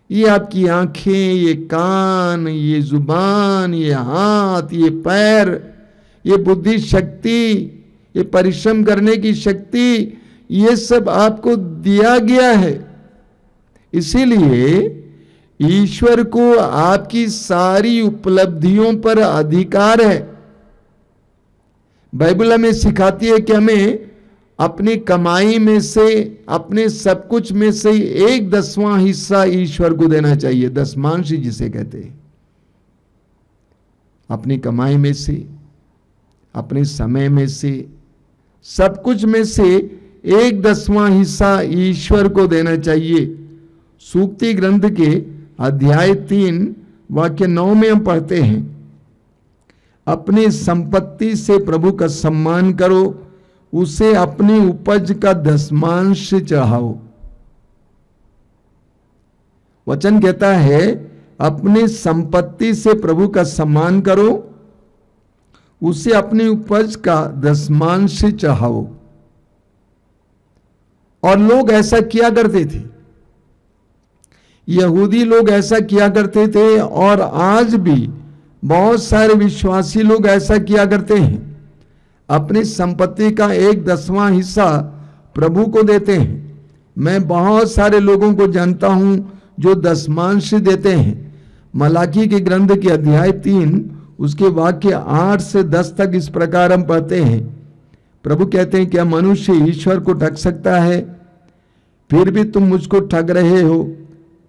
ये आपकी आंखें, ये कान, ये जुबान, ये हाथ, ये पैर, ये बुद्धि शक्ति, ये परिश्रम करने की शक्ति, ये सब आपको दिया गया है। इसीलिए ईश्वर को आपकी सारी उपलब्धियों पर अधिकार है। बाइबल हमें सिखाती है कि हमें अपनी कमाई में से, अपने सब कुछ में से 1/10वां हिस्सा ईश्वर को देना चाहिए। दशमांश जिसे कहते हैं। अपनी कमाई में से, अपने समय में से, सब कुछ में से 1/10वां हिस्सा ईश्वर को देना चाहिए। सूक्ति ग्रंथ के अध्याय 3 वाक्य 9 में हम पढ़ते हैं, अपनी संपत्ति से प्रभु का सम्मान करो, उसे अपनी उपज का दशमांश चढ़ाओ। वचन कहता है अपनी संपत्ति से प्रभु का सम्मान करो, उसे अपनी उपज का दशमांश चढ़ाओ। और लोग ऐसा किया करते थे, यहूदी लोग ऐसा किया करते थे, और आज भी बहुत सारे विश्वासी लोग ऐसा किया करते हैं। अपनी संपत्ति का 1/10वां हिस्सा प्रभु को देते हैं। मैं बहुत सारे लोगों को जानता हूं जो दशमांश देते हैं। मलाकी के ग्रंथ के अध्याय 3 उसके वाक्य 8 से 10 तक इस प्रकार हम पढ़ते हैं। प्रभु कहते हैं, क्या मनुष्य ईश्वर को ठग सकता है? फिर भी तुम मुझको ठग रहे हो।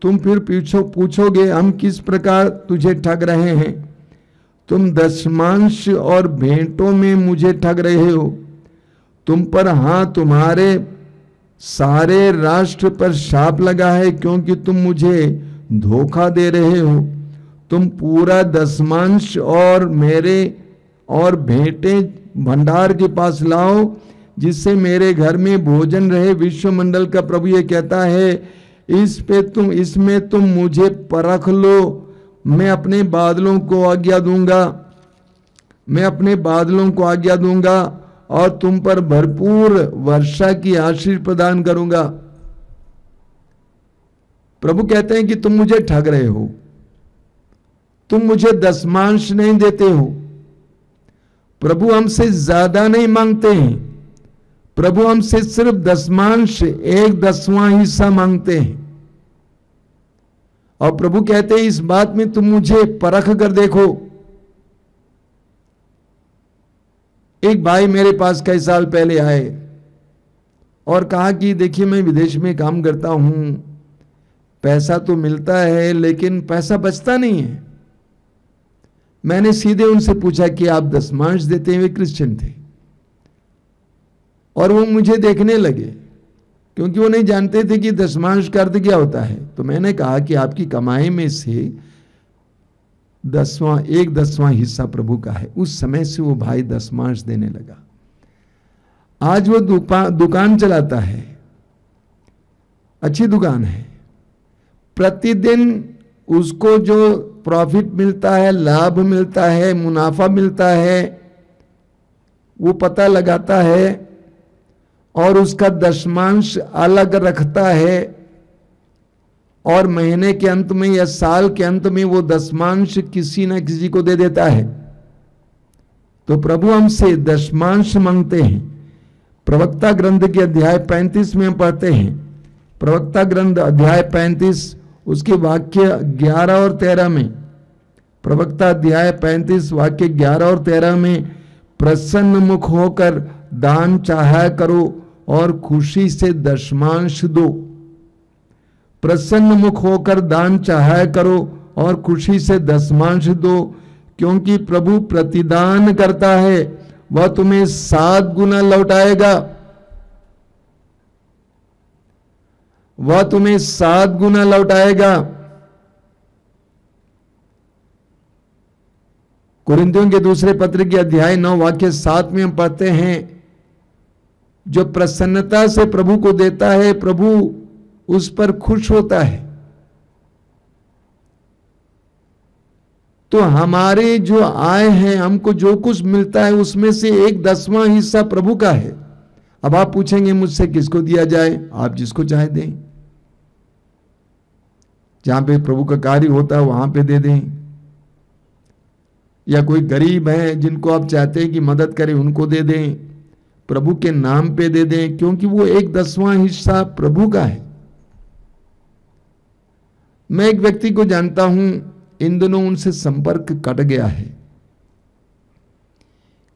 तुम फिर पूछोगे हम किस प्रकार तुझे ठग रहे हैं? तुम दशमांश और भेंटों में मुझे ठग रहे हो। तुम पर, हाँ, तुम्हारे सारे राष्ट्र पर शाप लगा है, क्योंकि तुम मुझे धोखा दे रहे हो। तुम पूरा दशमांश और मेरे और भेंटें भंडार के पास लाओ, जिससे मेरे घर में भोजन रहे। विश्वमंडल का प्रभु ये कहता है, इसमें तुम मुझे परख लो। मैं अपने बादलों को आज्ञा दूंगा, मैं अपने बादलों को आज्ञा दूंगा और तुम पर भरपूर वर्षा की आशीष प्रदान करूंगा। प्रभु कहते हैं कि तुम मुझे ठग रहे हो, तुम मुझे दशमांश नहीं देते हो। प्रभु हमसे ज्यादा नहीं मांगते हैं, प्रभु हमसे सिर्फ दशमांश 1/10वां हिस्सा मांगते हैं। और प्रभु कहते हैं इस बात में तुम मुझे परख कर देखो। एक भाई मेरे पास कई साल पहले आए और कहा कि देखिए मैं विदेश में काम करता हूं, पैसा तो मिलता है लेकिन पैसा बचता नहीं है। मैंने सीधे उनसे पूछा कि आप दशमांश देते हैं? वे क्रिश्चियन थे और वो मुझे देखने लगे क्योंकि वो नहीं जानते थे कि दशमांश का अर्थ क्या होता है। तो मैंने कहा कि आपकी कमाई में से 1/10वां हिस्सा प्रभु का है। उस समय से वो भाई दशमांश देने लगा। आज वो दुकान चलाता है, अच्छी दुकान है। प्रतिदिन उसको जो प्रॉफिट मिलता है, लाभ मिलता है, मुनाफा मिलता है, वो पता लगाता है और उसका दशमांश अलग रखता है और महीने के अंत में या साल के अंत में वो दशमांश किसी न किसी को दे देता है। तो प्रभु हमसे दशमांश मांगते हैं। प्रवक्ता ग्रंथ के अध्याय 35 में हम पढ़ते हैं, प्रवक्ता ग्रंथ अध्याय 35 उसके वाक्य 11 और 13 में, प्रवक्ता अध्याय 35 वाक्य 11 और 13 में, प्रसन्न मुख होकर दान चाहा करो और खुशी से दशमांश दो। प्रसन्न मुख होकर दान चाहा करो और खुशी से दशमांश दो, क्योंकि प्रभु प्रतिदान करता है, वह तुम्हें 7 गुना लौटाएगा। वह तुम्हें 7 गुना लौटाएगा। कुरिन्थियों के दूसरे पत्र के अध्याय 9 वाक्य 7 में हम पढ़ते हैं, जो प्रसन्नता से प्रभु को देता है प्रभु उस पर खुश होता है। तो हमारे जो आय है, हमको जो कुछ मिलता है उसमें से 1/10वां हिस्सा प्रभु का है। अब आप पूछेंगे मुझसे किसको दिया जाए? आप जिसको चाहे दें, जहां पे प्रभु का कार्य होता है वहां पे दे दें, या कोई गरीब है जिनको आप चाहते हैं कि मदद करें उनको दे दें, प्रभु के नाम पे दे दें, क्योंकि वो 1/10वां हिस्सा प्रभु का है। मैं एक व्यक्ति को जानता हूं, इन दिनों उनसे संपर्क कट गया है।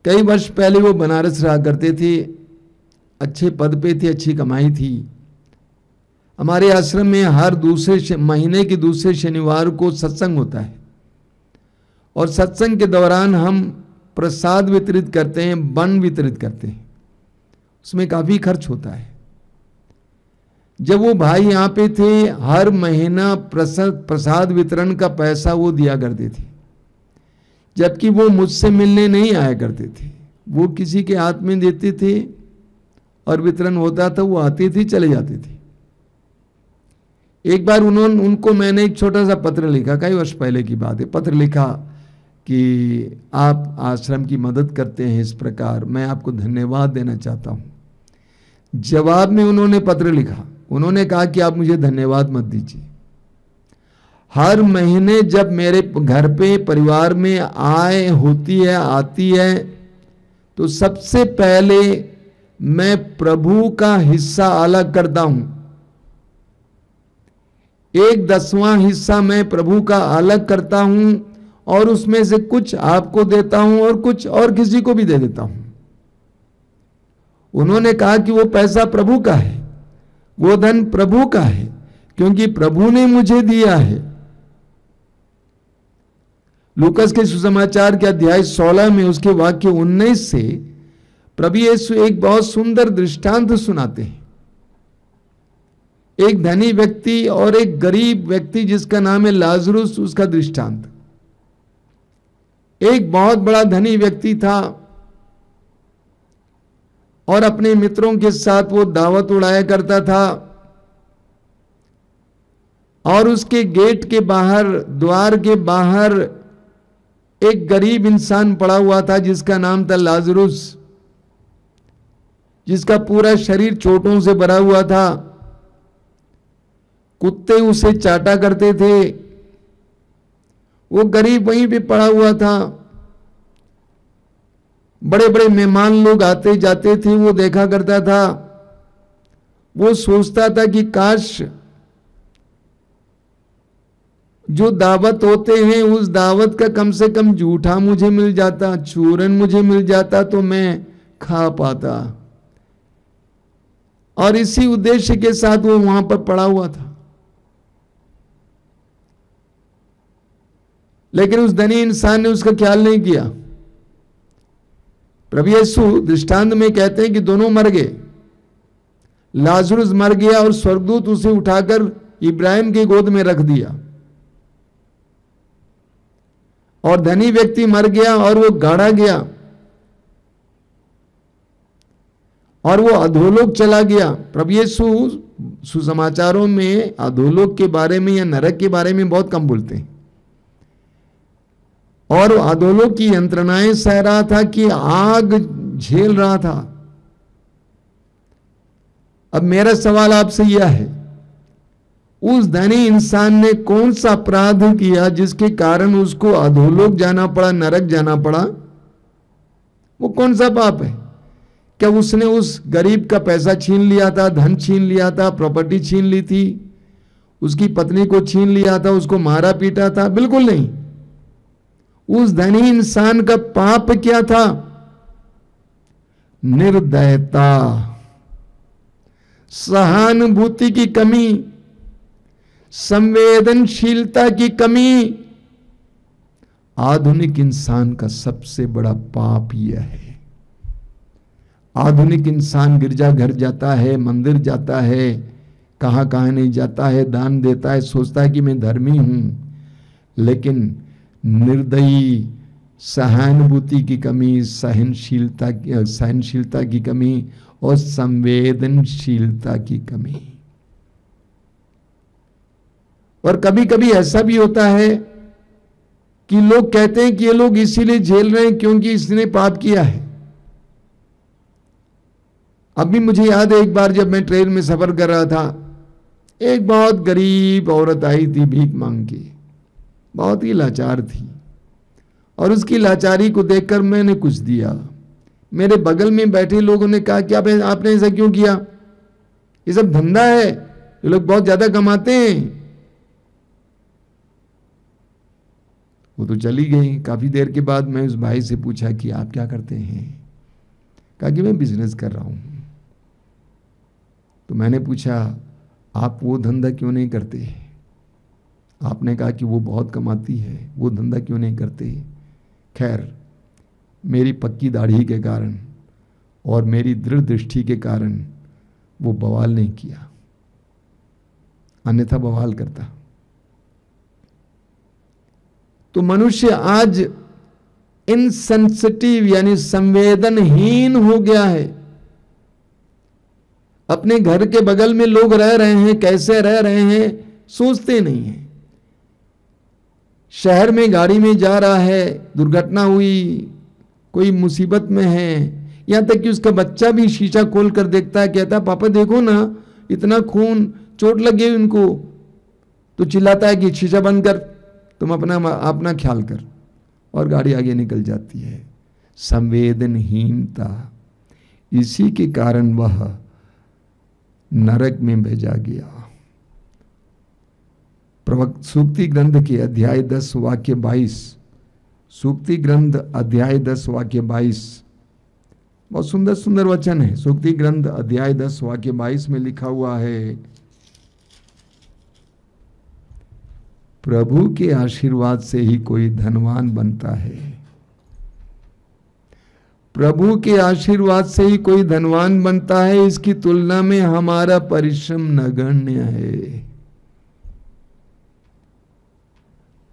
कई वर्ष पहले वो बनारस रहा करते थे, अच्छे पद पे थे, अच्छी कमाई थी। हमारे आश्रम में हर दूसरे महीने के दूसरे शनिवार को सत्संग होता है और सत्संग के दौरान हम प्रसाद वितरित करते हैं, बन वितरित करते हैं। उसमें काफी खर्च होता है। जब वो भाई यहाँ पे थे, हर महीना प्रसाद वितरण का पैसा वो दिया करते थे, जबकि वो मुझसे मिलने नहीं आया करते थे। वो किसी के हाथ में देते थे और वितरण होता था, वो आते थे चले जाते थे। एक बार उनको मैंने एक छोटा सा पत्र लिखा, कई वर्ष पहले की बात है। पत्र लिखा कि आप आश्रम की मदद करते हैं इस प्रकार, मैं आपको धन्यवाद देना चाहता हूं। जवाब में उन्होंने पत्र लिखा, उन्होंने कहा कि आप मुझे धन्यवाद मत दीजिए। हर महीने जब मेरे घर पे परिवार में आय होती है, आती है, तो सबसे पहले मैं प्रभु का हिस्सा अलग करता हूं। 1/10वां हिस्सा मैं प्रभु का अलग करता हूं और उसमें से कुछ आपको देता हूं और कुछ और किसी को भी दे देता हूं। उन्होंने कहा कि वो पैसा प्रभु का है, वो धन प्रभु का है, क्योंकि प्रभु ने मुझे दिया है। लूकस के सुसमाचार के अध्याय 16 में उसके वाक्य 19 से प्रभु यीशु एक बहुत सुंदर दृष्टांत सुनाते हैं। एक धनी व्यक्ति और एक गरीब व्यक्ति जिसका नाम है लाजरुस, उसका दृष्टांत। एक बहुत बड़ा धनी व्यक्ति था और अपने मित्रों के साथ वो दावत उड़ाया करता था, और उसके गेट के बाहर, द्वार के बाहर एक गरीब इंसान पड़ा हुआ था जिसका नाम था लाजरुस, जिसका पूरा शरीर चोटों से भरा हुआ था। कुत्ते उसे चाटा करते थे। वो गरीब वहीं पे पड़ा हुआ था। बड़े बड़े मेहमान लोग आते जाते थे, वो देखा करता था। वो सोचता था कि काश जो दावत होते हैं उस दावत का कम से कम जूठा मुझे मिल जाता, चूरन मुझे मिल जाता तो मैं खा पाता। और इसी उद्देश्य के साथ वो वहां पर पड़ा हुआ था। लेकिन उस धनी इंसान ने उसका ख्याल नहीं किया। प्रभु यीशु दृष्टांत में कहते हैं कि दोनों मर गए। लाजरुस मर गया और स्वर्गदूत उसे उठाकर इब्राहिम की गोद में रख दिया, और धनी व्यक्ति मर गया और वो गाड़ा गया और वो अधोलोक चला गया। प्रभु यीशु सुसमाचारों में अधोलोक के बारे में या नरक के बारे में बहुत कम बोलते हैं, और अधोलोक की यंत्रणाएं सह रहा था कि आग झेल रहा था। अब मेरा सवाल आपसे यह है, उस धनी इंसान ने कौन सा अपराध किया जिसके कारण उसको अधोलोक जाना पड़ा, नरक जाना पड़ा? वो कौन सा पाप है? क्या उसने उस गरीब का पैसा छीन लिया था, धन छीन लिया था, प्रॉपर्टी छीन ली थी, उसकी पत्नी को छीन लिया था, उसको मारा पीटा था? बिल्कुल नहीं। उस धनी इंसान का पाप क्या था? निर्दयता, सहानुभूति की कमी, संवेदनशीलता की कमी। आधुनिक इंसान का सबसे बड़ा पाप यह है। आधुनिक इंसान गिरजाघर जाता है, मंदिर जाता है, कहां कहां नहीं जाता है, दान देता है, सोचता है कि मैं धर्मी हूं, लेकिन निर्दयी, सहानुभूति की कमी, सहनशीलता की कमी और संवेदनशीलता की कमी। और कभी कभी ऐसा भी होता है कि लोग कहते हैं कि ये लोग इसीलिए झेल रहे हैं क्योंकि इसने पाप किया है। अभी मुझे याद है, एक बार जब मैं ट्रेन में सफर कर रहा था, एक बहुत गरीब औरत आई थी भीख मांग के, बहुत ही लाचार थी, और उसकी लाचारी को देखकर मैंने कुछ दिया। मेरे बगल में बैठे लोगों ने कहा कि आपने ऐसा क्यों किया? ये सब धंधा है, ये लोग बहुत ज्यादा कमाते हैं। वो तो चली गई। काफी देर के बाद मैं उस भाई से पूछा कि आप क्या करते हैं? कहा कि मैं बिजनेस कर रहा हूं। तो मैंने पूछा, आप वो धंधा क्यों नहीं करते? आपने कहा कि वो बहुत कमाती है, वो धंधा क्यों नहीं करते? खैर, मेरी पक्की दाढ़ी के कारण और मेरी दृढ़ दृष्टि के कारण वो बवाल नहीं किया, अन्यथा बवाल करता। तो मनुष्य आज इनसेंसिटिव यानी संवेदनहीन हो गया है। अपने घर के बगल में लोग रह रहे हैं, कैसे रह रहे हैं, सोचते नहीं हैं। शहर में गाड़ी में जा रहा है, दुर्घटना हुई, कोई मुसीबत में है, यहां तक कि उसका बच्चा भी शीशा खोल कर देखता है, कहता है पापा देखो ना, इतना खून, चोट लग गई उनको। तो चिल्लाता है कि शीशा बंद कर, तुम अपना ख्याल कर, और गाड़ी आगे निकल जाती है। संवेदनहीनता, इसी के कारण वह नरक में भेजा गया। सूक्ति ग्रंथ के अध्याय 10 वाक्य 22, सूक्ति ग्रंथ अध्याय 10 वाक्य 22, बहुत सुंदर सुंदर वचन है। सूक्ति ग्रंथ अध्याय 10 वाक्य 22 में लिखा हुआ है, प्रभु के आशीर्वाद से ही कोई धनवान बनता है। प्रभु के आशीर्वाद से ही कोई धनवान बनता है, इसकी तुलना में हमारा परिश्रम नगण्य है।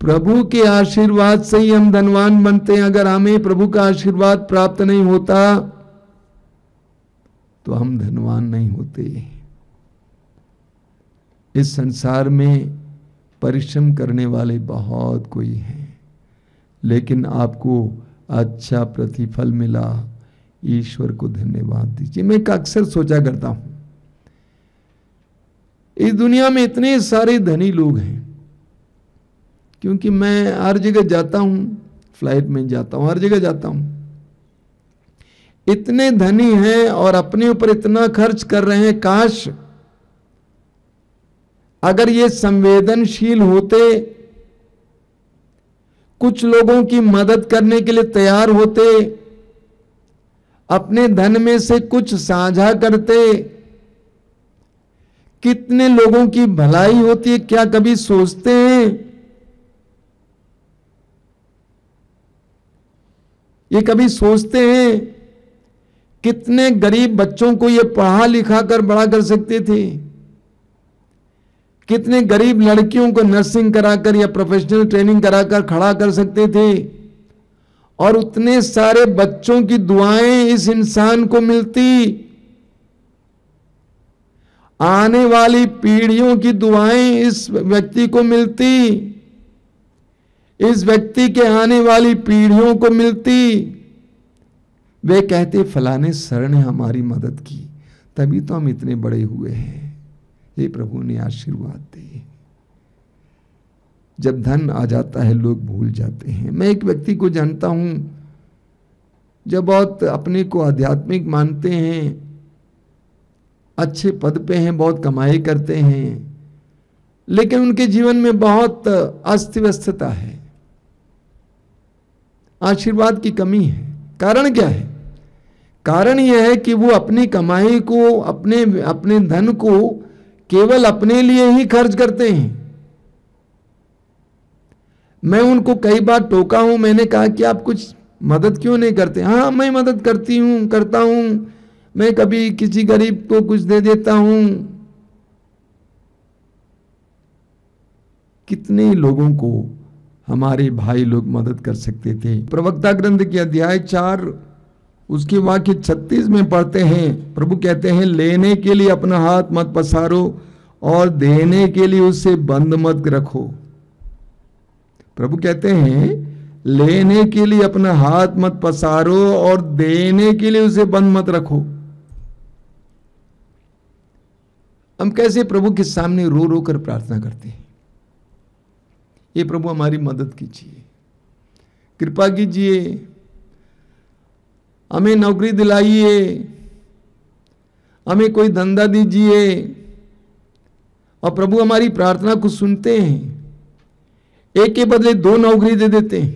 प्रभु के आशीर्वाद से ही हम धनवान बनते हैं। अगर हमें प्रभु का आशीर्वाद प्राप्त नहीं होता तो हम धनवान नहीं होते। इस संसार में परिश्रम करने वाले बहुत कोई हैं, लेकिन आपको अच्छा प्रतिफल मिला, ईश्वर को धन्यवाद दीजिए। मैं अक्सर सोचा करता हूं, इस दुनिया में इतने सारे धनी लोग हैं, क्योंकि मैं हर जगह जाता हूं, फ्लाइट में जाता हूं, हर जगह जाता हूं, इतने धनी हैं और अपने ऊपर इतना खर्च कर रहे हैं। काश अगर ये संवेदनशील होते, कुछ लोगों की मदद करने के लिए तैयार होते, अपने धन में से कुछ साझा करते, कितने लोगों की भलाई होती है। क्या कभी सोचते हैं? ये कभी सोचते हैं कितने गरीब बच्चों को ये पढ़ा लिखा कर बड़ा कर सकते थे, कितने गरीब लड़कियों को नर्सिंग कराकर या प्रोफेशनल ट्रेनिंग कराकर खड़ा कर सकते थे, और उतने सारे बच्चों की दुआएं इस इंसान को मिलती, आने वाली पीढ़ियों की दुआएं इस व्यक्ति को मिलती, इस व्यक्ति के आने वाली पीढ़ियों को मिलती। वे कहते फलाने सर ने हमारी मदद की, तभी तो हम इतने बड़े हुए हैं। हे प्रभु ने आशीर्वाद दे। जब धन आ जाता है लोग भूल जाते हैं। मैं एक व्यक्ति को जानता हूं जो बहुत अपने को आध्यात्मिक मानते हैं, अच्छे पद पे हैं, बहुत कमाई करते हैं, लेकिन उनके जीवन में बहुत अस्त व्यस्तता है, आशीर्वाद की कमी है। कारण क्या है? कारण यह है कि वो अपनी कमाई को, अपने धन को केवल अपने लिए ही खर्च करते हैं। मैं उनको कई बार टोका हूं, मैंने कहा कि आप कुछ मदद क्यों नहीं करते? हाँ, मैं मदद करता हूं, मैं कभी किसी गरीब को कुछ दे देता हूं। कितने लोगों को हमारे भाई लोग मदद कर सकते थे। प्रवक्ता ग्रंथ के अध्याय 4 उसके वाक्य 36 में पढ़ते हैं, प्रभु कहते हैं लेने के लिए अपना हाथ मत पसारो और देने के लिए उसे बंद मत रखो। प्रभु कहते हैं लेने के लिए अपना हाथ मत पसारो और देने के लिए उसे बंद मत रखो। हम कैसे प्रभु के सामने रो रो कर प्रार्थना करते हैं, ये प्रभु हमारी मदद कीजिए, कृपा कीजिए, हमें नौकरी दिलाइए, हमें कोई धंधा दीजिए। और प्रभु हमारी प्रार्थना को सुनते हैं, एक के बदले 2 नौकरी दे देते हैं,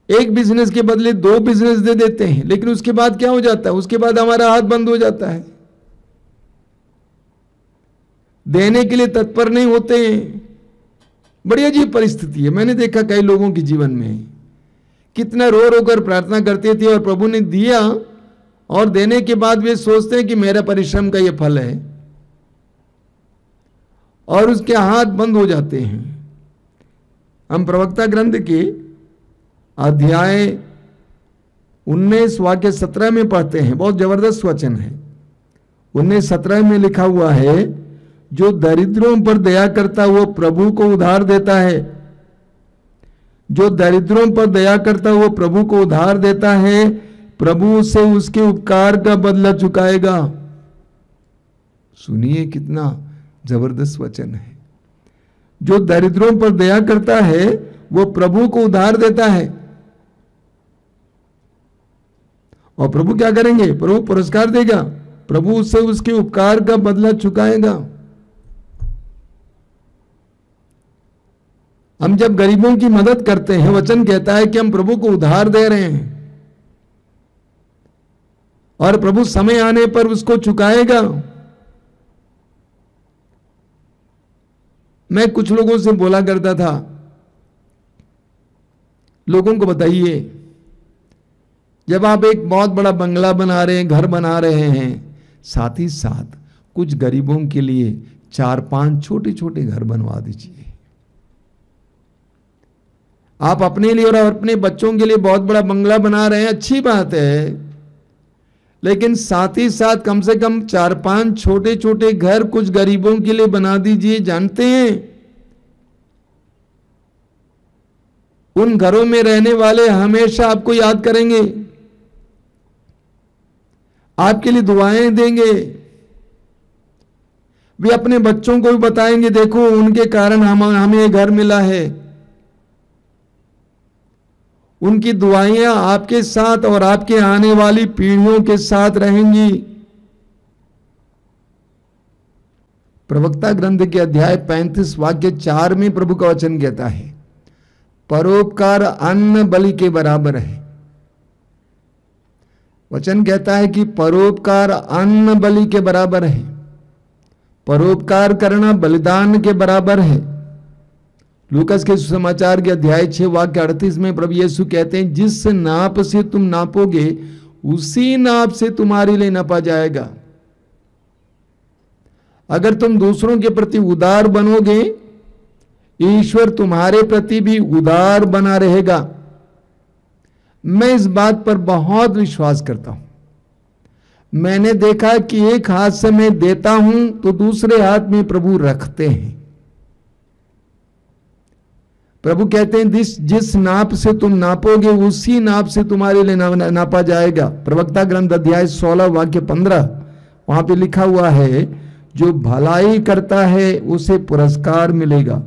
एक बिजनेस के बदले 2 बिजनेस दे देते हैं। लेकिन उसके बाद क्या हो जाता है? उसके बाद हमारा हाथ बंद हो जाता है, देने के लिए तत्पर नहीं होते हैं। बड़ी अजीब परिस्थिति है। मैंने देखा कई लोगों के जीवन में कितना रो रो कर प्रार्थना करते थे और प्रभु ने दिया, और देने के बाद वे सोचते हैं कि मेरा परिश्रम का ये फल है, और उसके हाथ बंद हो जाते हैं। हम प्रवक्ता ग्रंथ के अध्याय 19 वाक्य 17 में पढ़ते हैं, बहुत जबरदस्त वचन है। 19:17 में लिखा हुआ है, जो दरिद्रों पर दया करता वो प्रभु को उधार देता है, जो दरिद्रों पर दया करता वो प्रभु को उधार देता है, प्रभु से उसके उपकार का बदला चुकाएगा। सुनिए कितना जबरदस्त वचन है। जो दरिद्रों पर दया करता है वो प्रभु को उधार देता है, और प्रभु क्या करेंगे? प्रभु पुरस्कार देगा, प्रभु उससे उसके उपकार का बदला चुकाएगा। हम जब गरीबों की मदद करते हैं, वचन कहता है कि हम प्रभु को उधार दे रहे हैं, और प्रभु समय आने पर उसको चुकाएगा। मैं कुछ लोगों से बोला करता था, लोगों को बताइए, जब आप एक बहुत बड़ा बंगला बना रहे हैं, घर बना रहे हैं, साथ ही साथ कुछ गरीबों के लिए 4-5 छोटे छोटे घर बनवा दीजिए। आप अपने लिए और अपने बच्चों के लिए बहुत बड़ा बंगला बना रहे हैं, अच्छी बात है, लेकिन साथ ही साथ कम से कम 4-5 छोटे छोटे घर कुछ गरीबों के लिए बना दीजिए। जानते हैं उन घरों में रहने वाले हमेशा आपको याद करेंगे, आपके लिए दुआएं देंगे। वे अपने बच्चों को भी बताएंगे, देखो उनके कारण हमें ये घर मिला है। उनकी दुआएं आपके साथ और आपके आने वाली पीढ़ियों के साथ रहेंगी। प्रवक्ता ग्रंथ के अध्याय 35 वाक्य 4 में प्रभु का वचन कहता है, परोपकार अन्न बलि के बराबर है। वचन कहता है कि परोपकार अन्न बलि के बराबर है। परोपकार करना बलिदान के बराबर है। लूकस के सुसमाचार के अध्याय 6 वाक्य 38 में प्रभु यीशु कहते हैं, जिस नाप से तुम नापोगे उसी नाप से तुम्हारे लिए नापा जाएगा। अगर तुम दूसरों के प्रति उदार बनोगे, ईश्वर तुम्हारे प्रति भी उदार बना रहेगा। मैं इस बात पर बहुत विश्वास करता हूं। मैंने देखा कि एक हाथ से मैं देता हूं तो दूसरे हाथ में प्रभु रखते हैं। प्रभु कहते हैं, जिस नाप से तुम नापोगे उसी नाप से तुम्हारे लिए नापा जाएगा। प्रवक्ता ग्रंथ अध्याय 16 वाक्य 15 वहां पे लिखा हुआ है, जो भलाई करता है उसे पुरस्कार मिलेगा।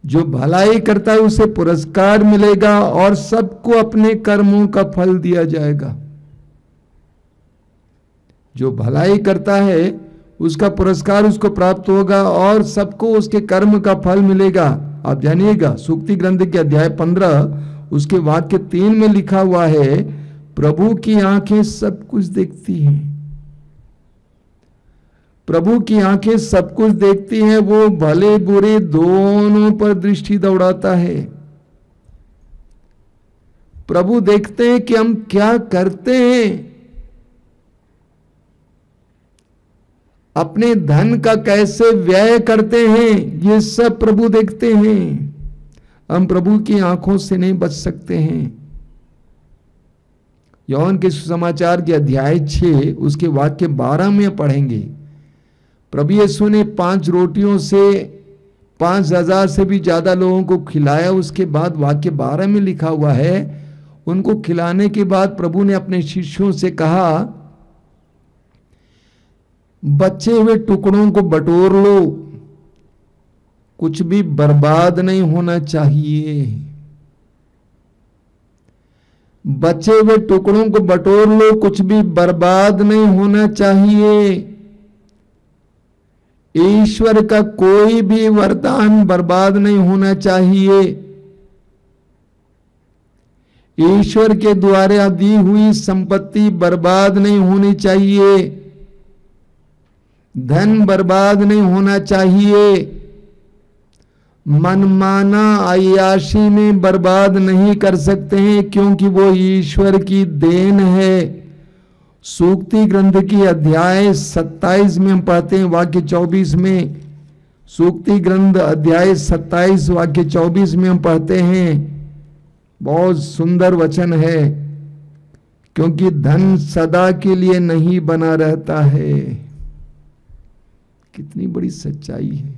जो भलाई करता है उसे पुरस्कार मिलेगा और सबको अपने कर्मों का फल दिया जाएगा। जो भलाई करता है उसका पुरस्कार उसको प्राप्त होगा और सबको उसके कर्म का फल मिलेगा। आप जानिएगा, सूक्ति ग्रंथ के अध्याय 15 उसके वाक्य 3 में लिखा हुआ है, प्रभु की आंखें सब कुछ देखती हैं। प्रभु की आंखें सब कुछ देखती हैं, वो भले बुरे दोनों पर दृष्टि दौड़ाता है। प्रभु देखते हैं कि हम क्या करते हैं, अपने धन का कैसे व्यय करते हैं, ये सब प्रभु देखते हैं। हम प्रभु की आंखों से नहीं बच सकते हैं। यूहन्ना के सुसमाचार के अध्याय 6 उसके वाक्य 12 में पढ़ेंगे, प्रभु यीशु ने 5 रोटियों से 5,000 से भी ज्यादा लोगों को खिलाया। उसके बाद वाक्य 12 में लिखा हुआ है, उनको खिलाने के बाद प्रभु ने अपने शिष्यों से कहा, बचे हुए टुकड़ों को बटोर लो, कुछ भी बर्बाद नहीं होना चाहिए। बचे हुए टुकड़ों को बटोर लो, कुछ भी बर्बाद नहीं होना चाहिए। ईश्वर का कोई भी वरदान बर्बाद नहीं होना चाहिए। ईश्वर के द्वारा दी हुई संपत्ति बर्बाद नहीं होनी चाहिए। धन बर्बाद नहीं होना चाहिए। मनमाना अय्याशी में बर्बाद नहीं कर सकते हैं, क्योंकि वो ईश्वर की देन है। सूक्ति ग्रंथ की अध्याय 27 में हम पढ़ते हैं वाक्य 24 में, सूक्ति ग्रंथ अध्याय 27 वाक्य 24 में हम पढ़ते हैं, बहुत सुंदर वचन है, क्योंकि धन सदा के लिए नहीं बना रहता है। कितनी बड़ी सच्चाई है,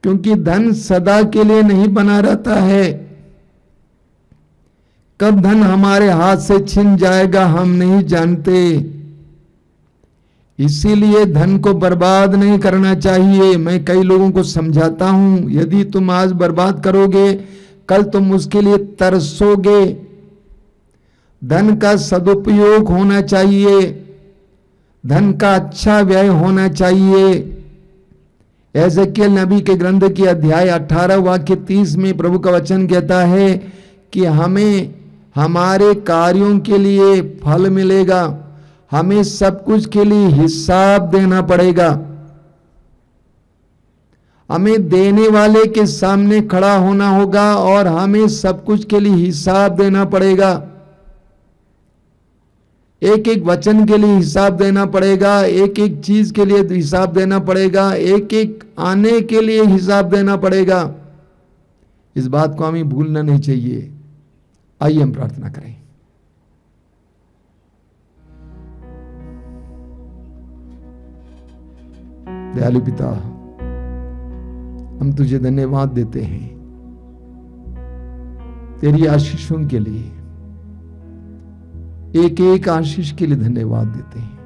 क्योंकि धन सदा के लिए नहीं बना रहता है। कब धन हमारे हाथ से छिन जाएगा हम नहीं जानते। इसीलिए धन को बर्बाद नहीं करना चाहिए। मैं कई लोगों को समझाता हूं, यदि तुम आज बर्बाद करोगे कल तुम उसके लिए तरसोगे। धन का सदुपयोग होना चाहिए, धन का अच्छा व्यय होना चाहिए। एजेकियल नबी के ग्रंथ की अध्याय 18 वाक्य 30 में प्रभु का वचन कहता है कि हमें हमारे कार्यों के लिए फल मिलेगा, हमें सब कुछ के लिए हिसाब देना पड़ेगा। हमें देने वाले के सामने खड़ा होना होगा और हमें सब कुछ के लिए हिसाब देना पड़ेगा। एक एक वचन के लिए हिसाब देना पड़ेगा, एक एक चीज के लिए हिसाब देना पड़ेगा, एक एक आने के लिए हिसाब देना पड़ेगा। इस बात को हमें भूलना नहीं चाहिए। आइए हम प्रार्थना करें। दयालु पिता, हम तुझे धन्यवाद देते हैं तेरी आशीषों के लिए, एक एक आशीष के लिए धन्यवाद देते हैं।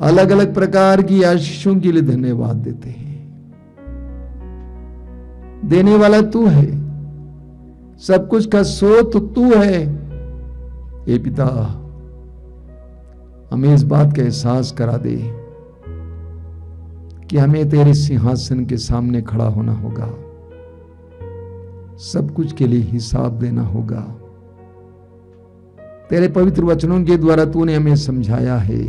अलग अलग प्रकार की आशीषों के लिए धन्यवाद देते हैं। देने वाला तू है, सब कुछ का स्रोत तू है। हे पिता, हमें इस बात का एहसास करा दे कि हमें तेरे सिंहासन के सामने खड़ा होना होगा, सब कुछ के लिए हिसाब देना होगा। तेरे पवित्र वचनों के द्वारा तूने हमें समझाया है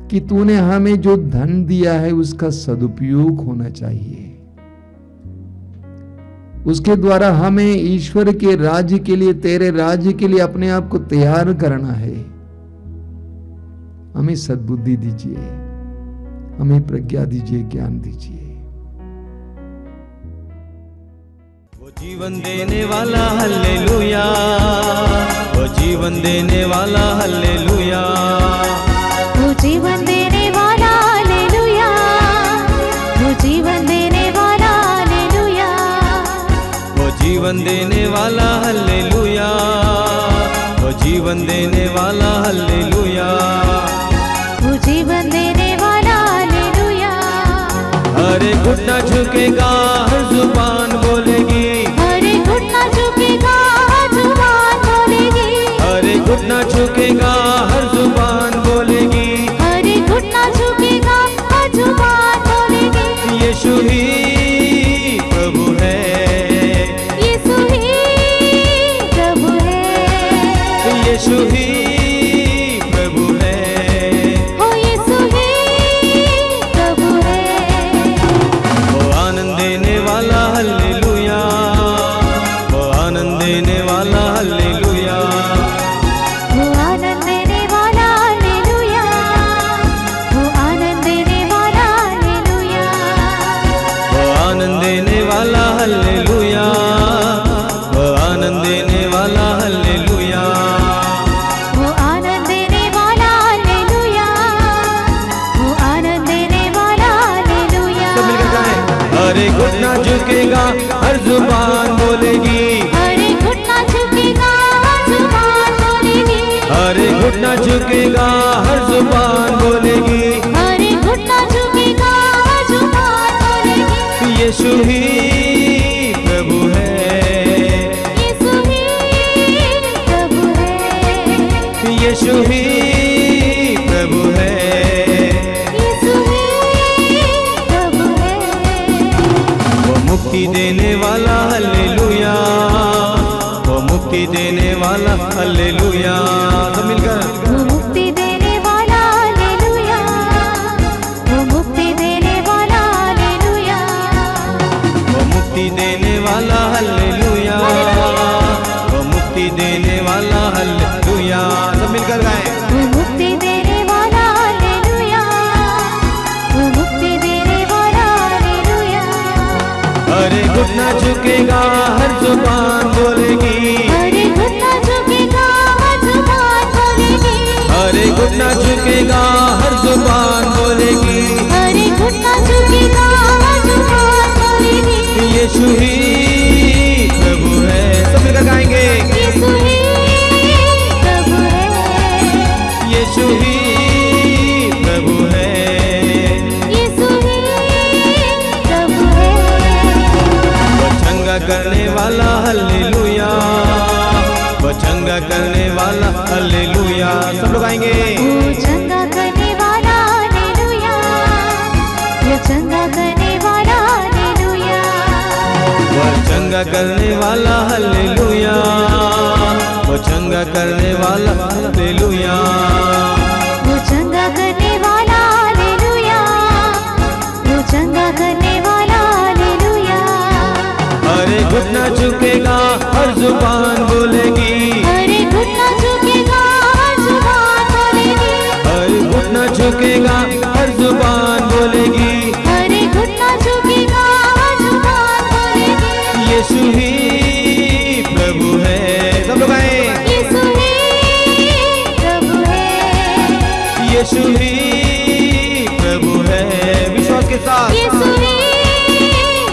कि तूने हमें जो धन दिया है उसका सदुपयोग होना चाहिए, उसके द्वारा हमें ईश्वर के राज्य के लिए, तेरे राज्य के लिए अपने आप को तैयार करना है। हमें सद्बुद्धि दीजिए, हमें प्रज्ञा दीजिए, ज्ञान दीजिए। वो जीवन देने वाला हल्लेलुया, वो जीवन देने वाला हल्लेलुया, वो जीवन देने वाला हालेलुया, वो जीवन देने वाला हालेलुया, वो जीवन देने वाला हल्लेलुया, वो जीवन देने वाला हल्लेलुया, वो जीवन देने वाला हालेलुया। अरे घुटना झुकेगा हर जुबान बोलेगी, अरे घुटना झुकेगा हर जुबान बोलेगी, अरे घुटना झुकेगा हर जुबान बोलेगी, अरे घुटना झुकेगा हर जुबान बोलेगी। यीशु ही प्रभु है, यीशु ही प्रभु है, यीशु ही प्रभु है, हो यीशु ही प्रभु है। वो आनंद देने वाला हल्लेलुया, वो आनंद देने वाला हल्लेलुया, वो आनंद देने वाला हालेलुया, वो आनंद देने वाला हालेलुया, वो आनंद देने वाला हल्लेलुया, वो आनंद देने वाला हल्लेलुया, वो आनंद देने वाला हालेलुया, वो आनंद देने वाला हालेलुया। सब मिलकर गाएं। अरे घुटना झुकेगा हर जुबान बोलेगी, अरे घुटना झुकेगा हर जुबान बोलेगी, अरे घुटना झुकेगा हर जुबान बोलेगी, अरे घुटना झुकेगा हर जुबान बोलेगी। यीशु ही प्रभु है, यीशु ही प्रभु है, यीशु ही प्रभु है, यीशु ही प्रभु है। वो मुक्ति देने वाला हल्लेलुया, वो मुक्ति देने वाला हल्लेलुया। सब मिलकर वो मुक्ति देने वाला हालेलुया, वो मुक्ति देने वाला हालेलुया, वो मुक्ति देने वाला हल्लेलुया, वो मुक्ति देने वाला हल्लेलुया। सब मिलकर गाएं। वो मुक्ति देने वाला हालेलुया, वो मुक्ति देने वाला हालेलुया। अरे घुटना झुकेगा हर जुबान बोलेगी, अरे घुटना झुकेगा हर जुबान बोलेगी, अरे घुटना झुकेगा हर जुबान बोलेगी, अरे घुटना झुकेगा हर जुबान बोलेगी। यीशु ही प्रभु है। सब मिलकर गाएंगे। यीशु ही प्रभु है, यीशु ही प्रभु है, यीशु ही प्रभु है। वो चंगा करने वाला हल्लेलुया, वो चंगा करने वाला हल्लेलुया। सब लोग आएंगे। वो चंगा करने वाला हालेलुया, वो चंगा करने वाला हालेलुया, वो चंगा करने वाला हल्लेलुया, वो चंगा करने वाला हल्लेलुया, वो चंगा करने वाला हालेलुया, वो चंगा करने वाला हालेलुया। अरे घुटना झुकेगा हर जुबान बोलेगी, अरे घुटना झुकेगा हर जुबान बोलेगी, अरे घुटना झुकेगा हर जुबान बोलेगी, अरे घुटना झुकेगा हर जुबान बोलेगी। यीशु ही प्रभु है। सब लोग आए। यीशु ही प्रभु है, यीशु ही प्रभु है। विश्वास के साथ यीशु ही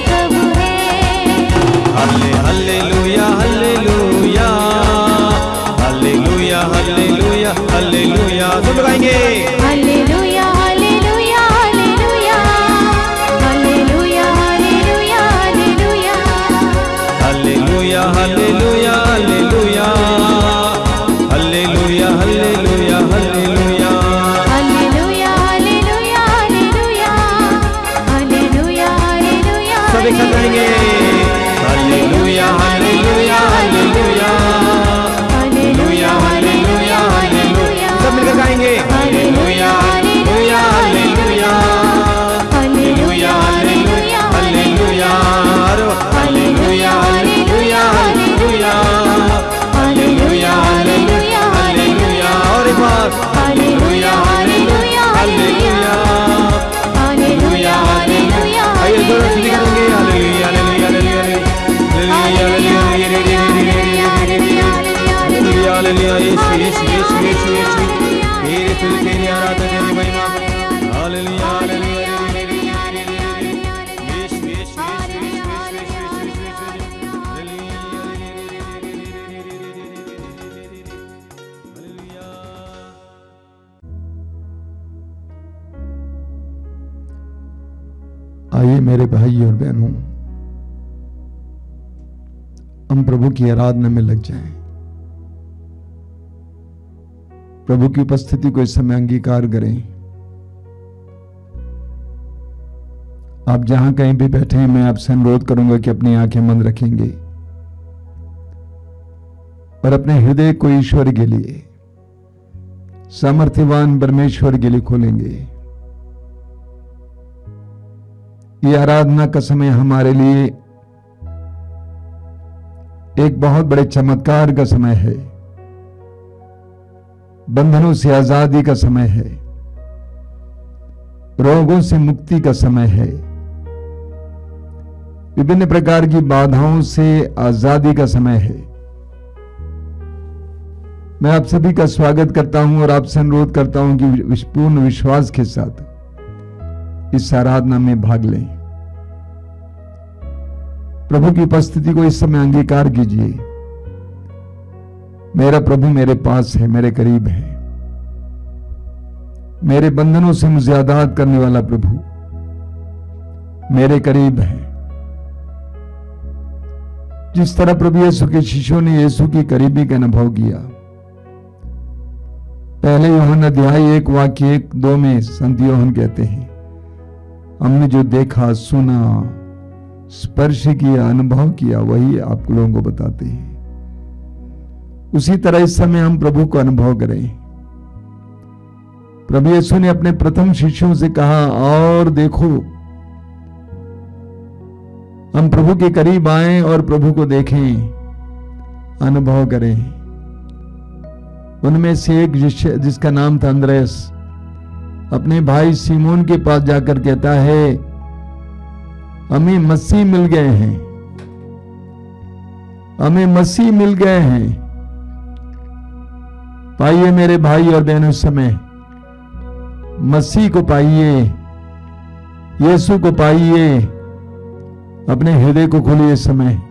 प्रभु है। हल्लेलुया हल्लेलुया हल्लेलुया हल्लेलुया हल्लेलुया। सब लोग आएंगे। हालेलुया हालेलुया हालेलुया, हालेलुया हालेलुया हालेलुया यीशु यीशु यीशु यीशु यीशु तेरी तुझ तेरी आराधना तेरी महिमा हालेलुया हालेलुया यीशु यीशु यीशु आइए मेरे भाई और बहनों, हम प्रभु की आराधना में लग जाएं। प्रभु की उपस्थिति को इस समय अंगीकार करें। आप जहां कहीं भी बैठे हैं, मैं आपसे अनुरोध करूंगा कि अपनी आंखें बंद रखेंगे और अपने हृदय को ईश्वर के लिए, सामर्थ्यवान परमेश्वर के लिए खोलेंगे। ये आराधना का समय हमारे लिए एक बहुत बड़े चमत्कार का समय है, बंधनों से आजादी का समय है, रोगों से मुक्ति का समय है, विभिन्न प्रकार की बाधाओं से आजादी का समय है। मैं आप सभी का स्वागत करता हूं और आपसे अनुरोध करता हूं कि पूर्ण विश्वास के साथ इस आराधना में भाग लें। प्रभु की उपस्थिति को इस समय अंगीकार कीजिए। मेरा प्रभु मेरे पास है, मेरे करीब है। मेरे बंधनों से मुझे आजाद करने वाला प्रभु मेरे करीब है। जिस तरह प्रभु यीशु के शिष्यों ने यीशु की करीबी का अनुभव किया, पहले यूहन्ना अध्याय 1 वाक्य 1-2 में संत यूहन्ना कहते हैं, हमने जो देखा, सुना, स्पर्श किया, अनुभव किया, वही आप लोगों को बताते हैं। उसी तरह इस समय हम प्रभु को अनुभव करें। प्रभु यीशु ने अपने प्रथम शिष्यों से कहा, और देखो, हम प्रभु के करीब आएं और प्रभु को देखें, अनुभव करें। उनमें से एक शिष्य जिसका नाम था अंद्रयास, अपने भाई सीमोन के पास जाकर कहता है, हमें मसीह मिल गए हैं, हमें मसीह मिल गए हैं। पाइए मेरे भाई और बहनों, इस समय मसीह को पाइए, यीशु को पाइए। अपने हृदय को खोलिए, इस समय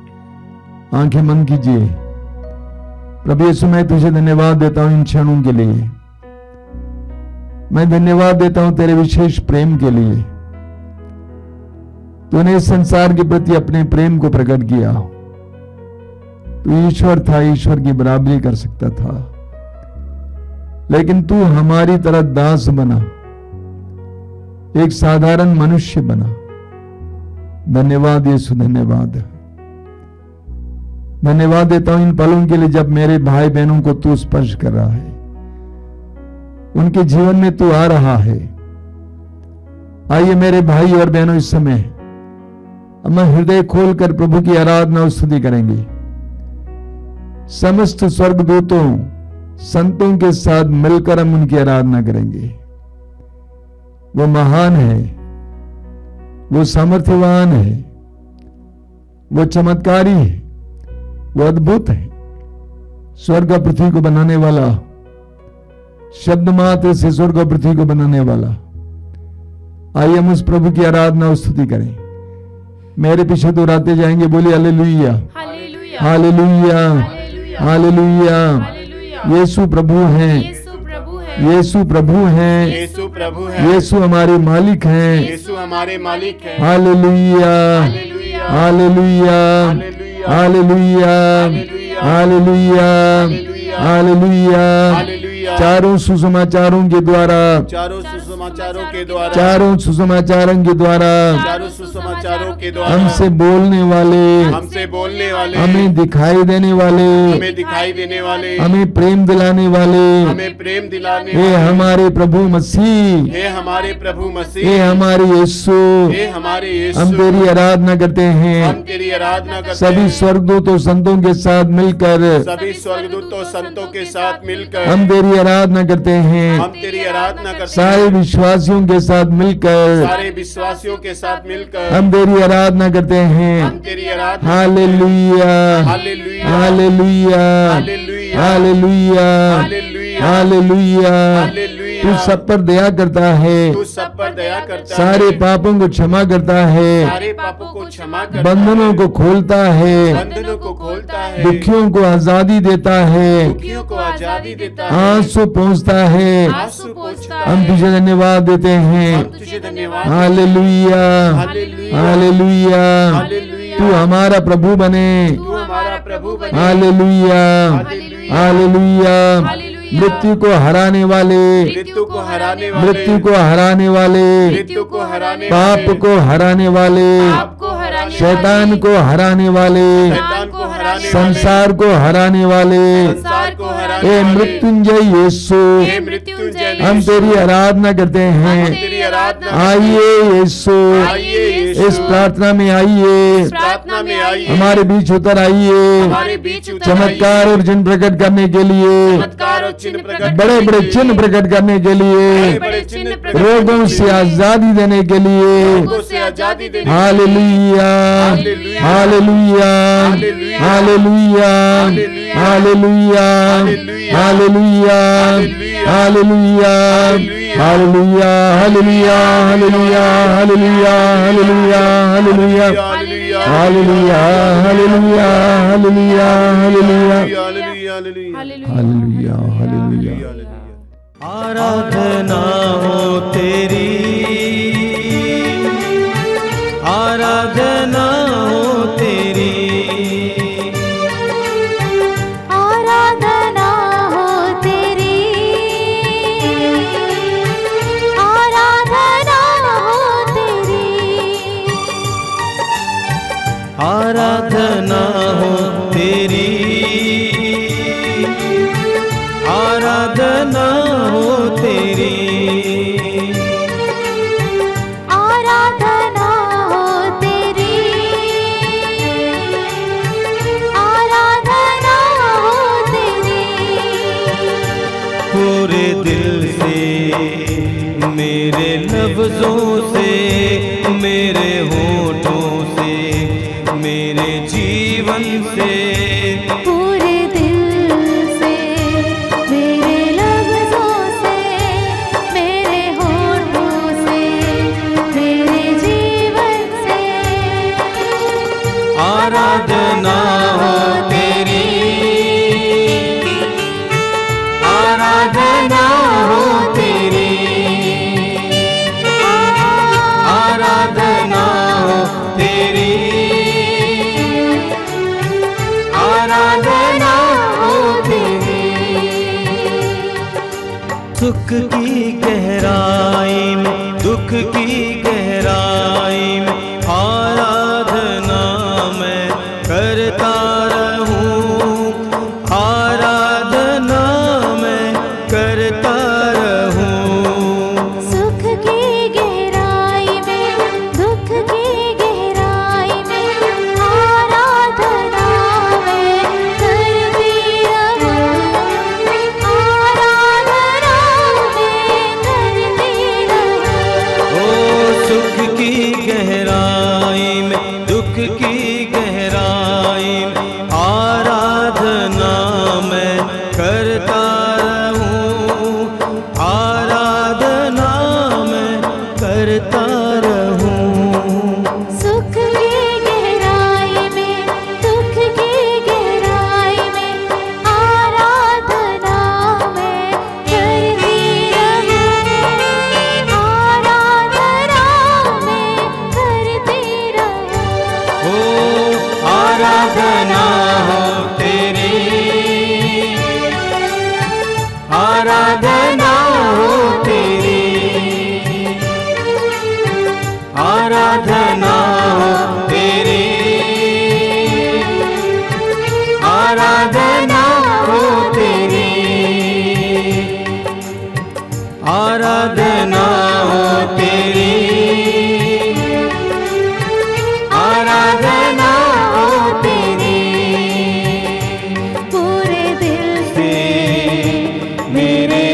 आंखें बंद कीजिए। प्रभु यीशु, मैं तुझे धन्यवाद देता हूं इन क्षणों के लिए। मैं धन्यवाद देता हूं तेरे विशेष प्रेम के लिए। तूने इस संसार के प्रति अपने प्रेम को प्रकट किया। तू ईश्वर था, ईश्वर की बराबरी कर सकता था, लेकिन तू हमारी तरह दास बना, एक साधारण मनुष्य बना। धन्यवाद यीशु, धन्यवाद। धन्यवाद देता हूं इन पलों के लिए जब मेरे भाई बहनों को तू स्पर्श कर रहा है, उनके जीवन में तू आ रहा है। आइए मेरे भाई और बहनों, इस समय हम हृदय खोलकर प्रभु की आराधना और स्तुति करेंगे। समस्त स्वर्गदूतों, संतों के साथ मिलकर हम उनकी आराधना करेंगे। वो महान है, वो सामर्थ्यवान है, वो चमत्कारी है, वो अद्भुत है। स्वर्ग और पृथ्वी को बनाने वाला, शब्द मात्र से स्वर्ग और पृथ्वी को बनाने वाला। आइए हम उस प्रभु की आराधना और स्तुति करें। मेरे पीछे दोहराते जाएंगे, बोलिए हालेलुया, हालेलुया, हालेलुया। यीशु प्रभु हैं, यीशु प्रभु हैं, यीशु प्रभु है, यीशु हमारे मालिक हैं। यीशु हमारे मालिक है। हालेलुया, हालेलुया, हालेलुया, हालेलुया, हालेलुया। चारों सुसमाचारों के द्वारा, चारों सुसमाचारों के द्वारा, चारों सुसमाचारों के द्वारा, चारों सुसमाचारों के द्वारा हमसे बोलने वाले, हमसे बोलने वाले, हमें दिखाई देने वाले, हमें दिखाई देने वाले, हमें प्रेम दिलाने वाले, हमें प्रेम दिलाने हे वाले, हमारे प्रभु मसीह, हे हमारे प्रभु हे मसीह, हमारे यीशु, हे हमारे यीशु, हम तेरी आराधना करते हैं। हम तेरी आराधना करते सभी हैं। स्वर्गदूतों संतों के साथ मिलकर सभी स्वर्गदूतों संतों के साथ मिलकर हम तेरी आराधना करते हैं। हम तेरी आराधना करते सारे हैं। विश्वासियों के साथ मिलकर सारे विश्वासियों के साथ मिलकर हम तेरी आराधना करते हैं। हम तेरी आराधना हालेलुया, हालेलुया, हालेलुया, हालेलुया, हालेलुया, हालेलुया। तू सब पर दया करता है, तू सब पर दया करता सारे है, पापों को क्षमा करता है, सारे पापों को क्षमा करता बंधनों है, को खोलता है, बंधनों को खोलता है, दुखियों को आजादी देता है, दुखियों को आजादी देता है, आंसू पहुँचता है। आंसू पोंछता हम है। तुझे धन्यवाद देते हैं। हम तुझे धन्यवाद हालेलुया, हालेलुया, हालेलुया। हालेलुया। तू हमारा प्रभु बने। तू हमारा प्रभु बने। हालेलुया, हालेलुया, हालेलुया। हालेलुया। मृत्यु को हराने वाले, मृत्यु को हराने वाले, मृत्यु को हराने वाले, मृत्यु को हराने पाप वाले, को हराने वाले, पाप को हराने शैतान वाले, को हराने वाले, शैतान को हराने वाले, संसार को हराने वाले, संसार को हराने ए वाले, मृत्युंजय यीशु, हे मृत्युंजय हम यीशु, तेरी आराधना करते हम हैं। तेरी आराधना आइए यीशु, आइए यीशु, इस प्रार्थना में आइए, प्रार्थना में आइए, हमारे बीच उतर आइए। हमारे बीच उतर चमत्कार आइए, और चिन्ह प्रकट करने के लिए, चमत्कार और चिन्ह प्रकट बड़े बड़े चिन्ह प्रकट करने के लिए, बड़े चिन्ह प्रकट रोगों से आजादी देने के लिए। लोगों से आजादी देने हालेलुया, हालेलुया, हालेलुया, हालेलुया, हालेलुया, हालेलुया, हालेलुया, हालेलुया, हालेलुया, हालेलुया, हालेलुया, हालेलुया, हालेलुया, हालेलुया, हालेलुया, हालेलुया, हालेलुया, हालेलुया, हालेलुया। आराधना हो तेरी, आराधना हो तेरी, आराधना हो तेरी, आराधना हो तेरी, आराधना हो तेरी, आराधना हो तेरी, आराधना हो तेरी, आराधना हो तेरी, पूरे दिल से, मेरे लफ्जों से, मेरे होठों से, मेरे जीवन से, पूरे दिल से, मेरे लफ्जों से, मेरे होठों से, मेरे जीवन से, आराधना हो तेरी, आराधना हो तेरी, आराधना हो तेरी, आराधना हो तेरी। सुख की गहराई में, दुख की गहराई में, आराधना मैं करता रहूं, आराधना मैं करता रहूं। सुख की गहराई में, दुख की गहराई में, आराधना मैं करती रहूं, आराधना मैं करती रहूं। ओ सुख की गहराई में, दुख की गहराई में, आराधना मैं करता रहूं, आराधना मैं करता रहूं। सुख की गहराई में, दुख की गहराई में, आराधना मैं करती रहूं, आराधना मैं करती रहूं। ओ आराधना हो तेरी, आराधना हो तेरी, आराधना हो तेरी, आराधना हो तेरी, आराधना हो तेरी, आराधना हो तेरी। पूरे दिल से, मेरे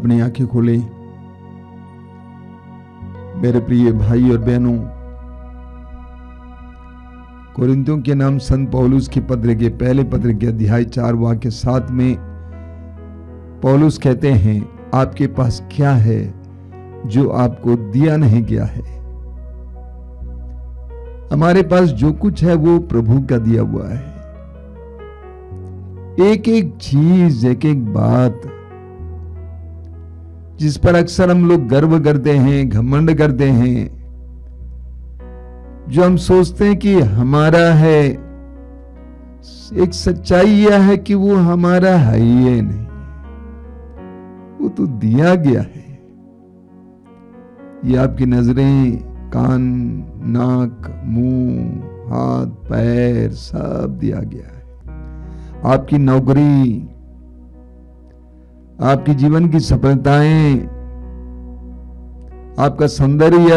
अपनी आंखें खोलें। मेरे प्रिय भाई और बहनों, कोरिन्थियों के नाम संत पौलुस की पत्र के पहले पत्र के अध्याय 4 वाक्य 7 में पौलुस कहते हैं, आपके पास क्या है जो आपको दिया नहीं गया है? हमारे पास जो कुछ है वो प्रभु का दिया हुआ है। एक एक चीज, एक एक बात जिस पर अक्सर हम लोग गर्व करते हैं, घमंड करते हैं, जो हम सोचते हैं कि हमारा है, एक सच्चाई यह है कि वो हमारा है ही नहीं, वो तो दिया गया है। ये आपकी नजरें, कान, नाक, मुंह, हाथ, पैर सब दिया गया है। आपकी नौकरी, आपकी जीवन की सफलताएं, आपका सौंदर्य,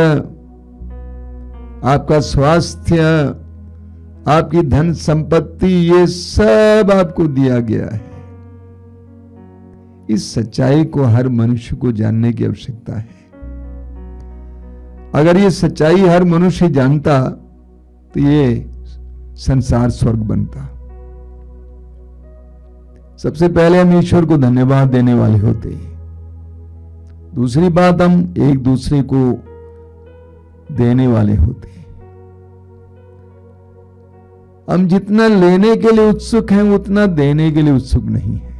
आपका स्वास्थ्य, आपकी धन संपत्ति, ये सब आपको दिया गया है। इस सच्चाई को हर मनुष्य को जानने की आवश्यकता है। अगर ये सच्चाई हर मनुष्य जानता तो ये संसार स्वर्ग बनता। सबसे पहले हम ईश्वर को धन्यवाद देने वाले होते हैं। दूसरी बात, हम एक दूसरे को देने वाले होते हैं। हम जितना लेने के लिए उत्सुक हैं उतना देने के लिए उत्सुक नहीं है।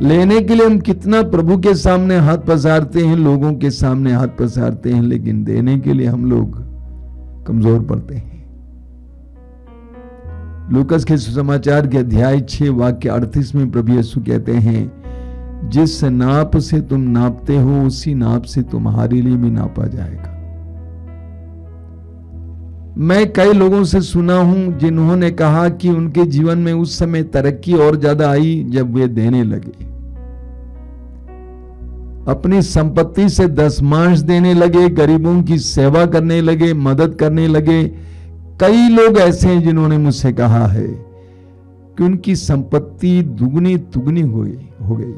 लेने के लिए हम कितना प्रभु के सामने हाथ पसारते हैं, लोगों के सामने हाथ पसारते हैं, लेकिन देने के लिए हम लोग कमजोर पड़ते हैं। लूकस के सुसमाचार के अध्याय 6 वाक्य 38 में प्रभु यीशु कहते हैं, जिस नाप से तुम नापते हो उसी नाप से तुम्हारे लिए भी नापा जाएगा। मैं कई लोगों से सुना हूं जिन्होंने कहा कि उनके जीवन में उस समय तरक्की और ज्यादा आई जब वे देने लगे, अपनी संपत्ति से दशमांश देने लगे, गरीबों की सेवा करने लगे, मदद करने लगे। कई लोग ऐसे हैं जिन्होंने मुझसे कहा है कि उनकी संपत्ति दुगनी तुगनी हो गई।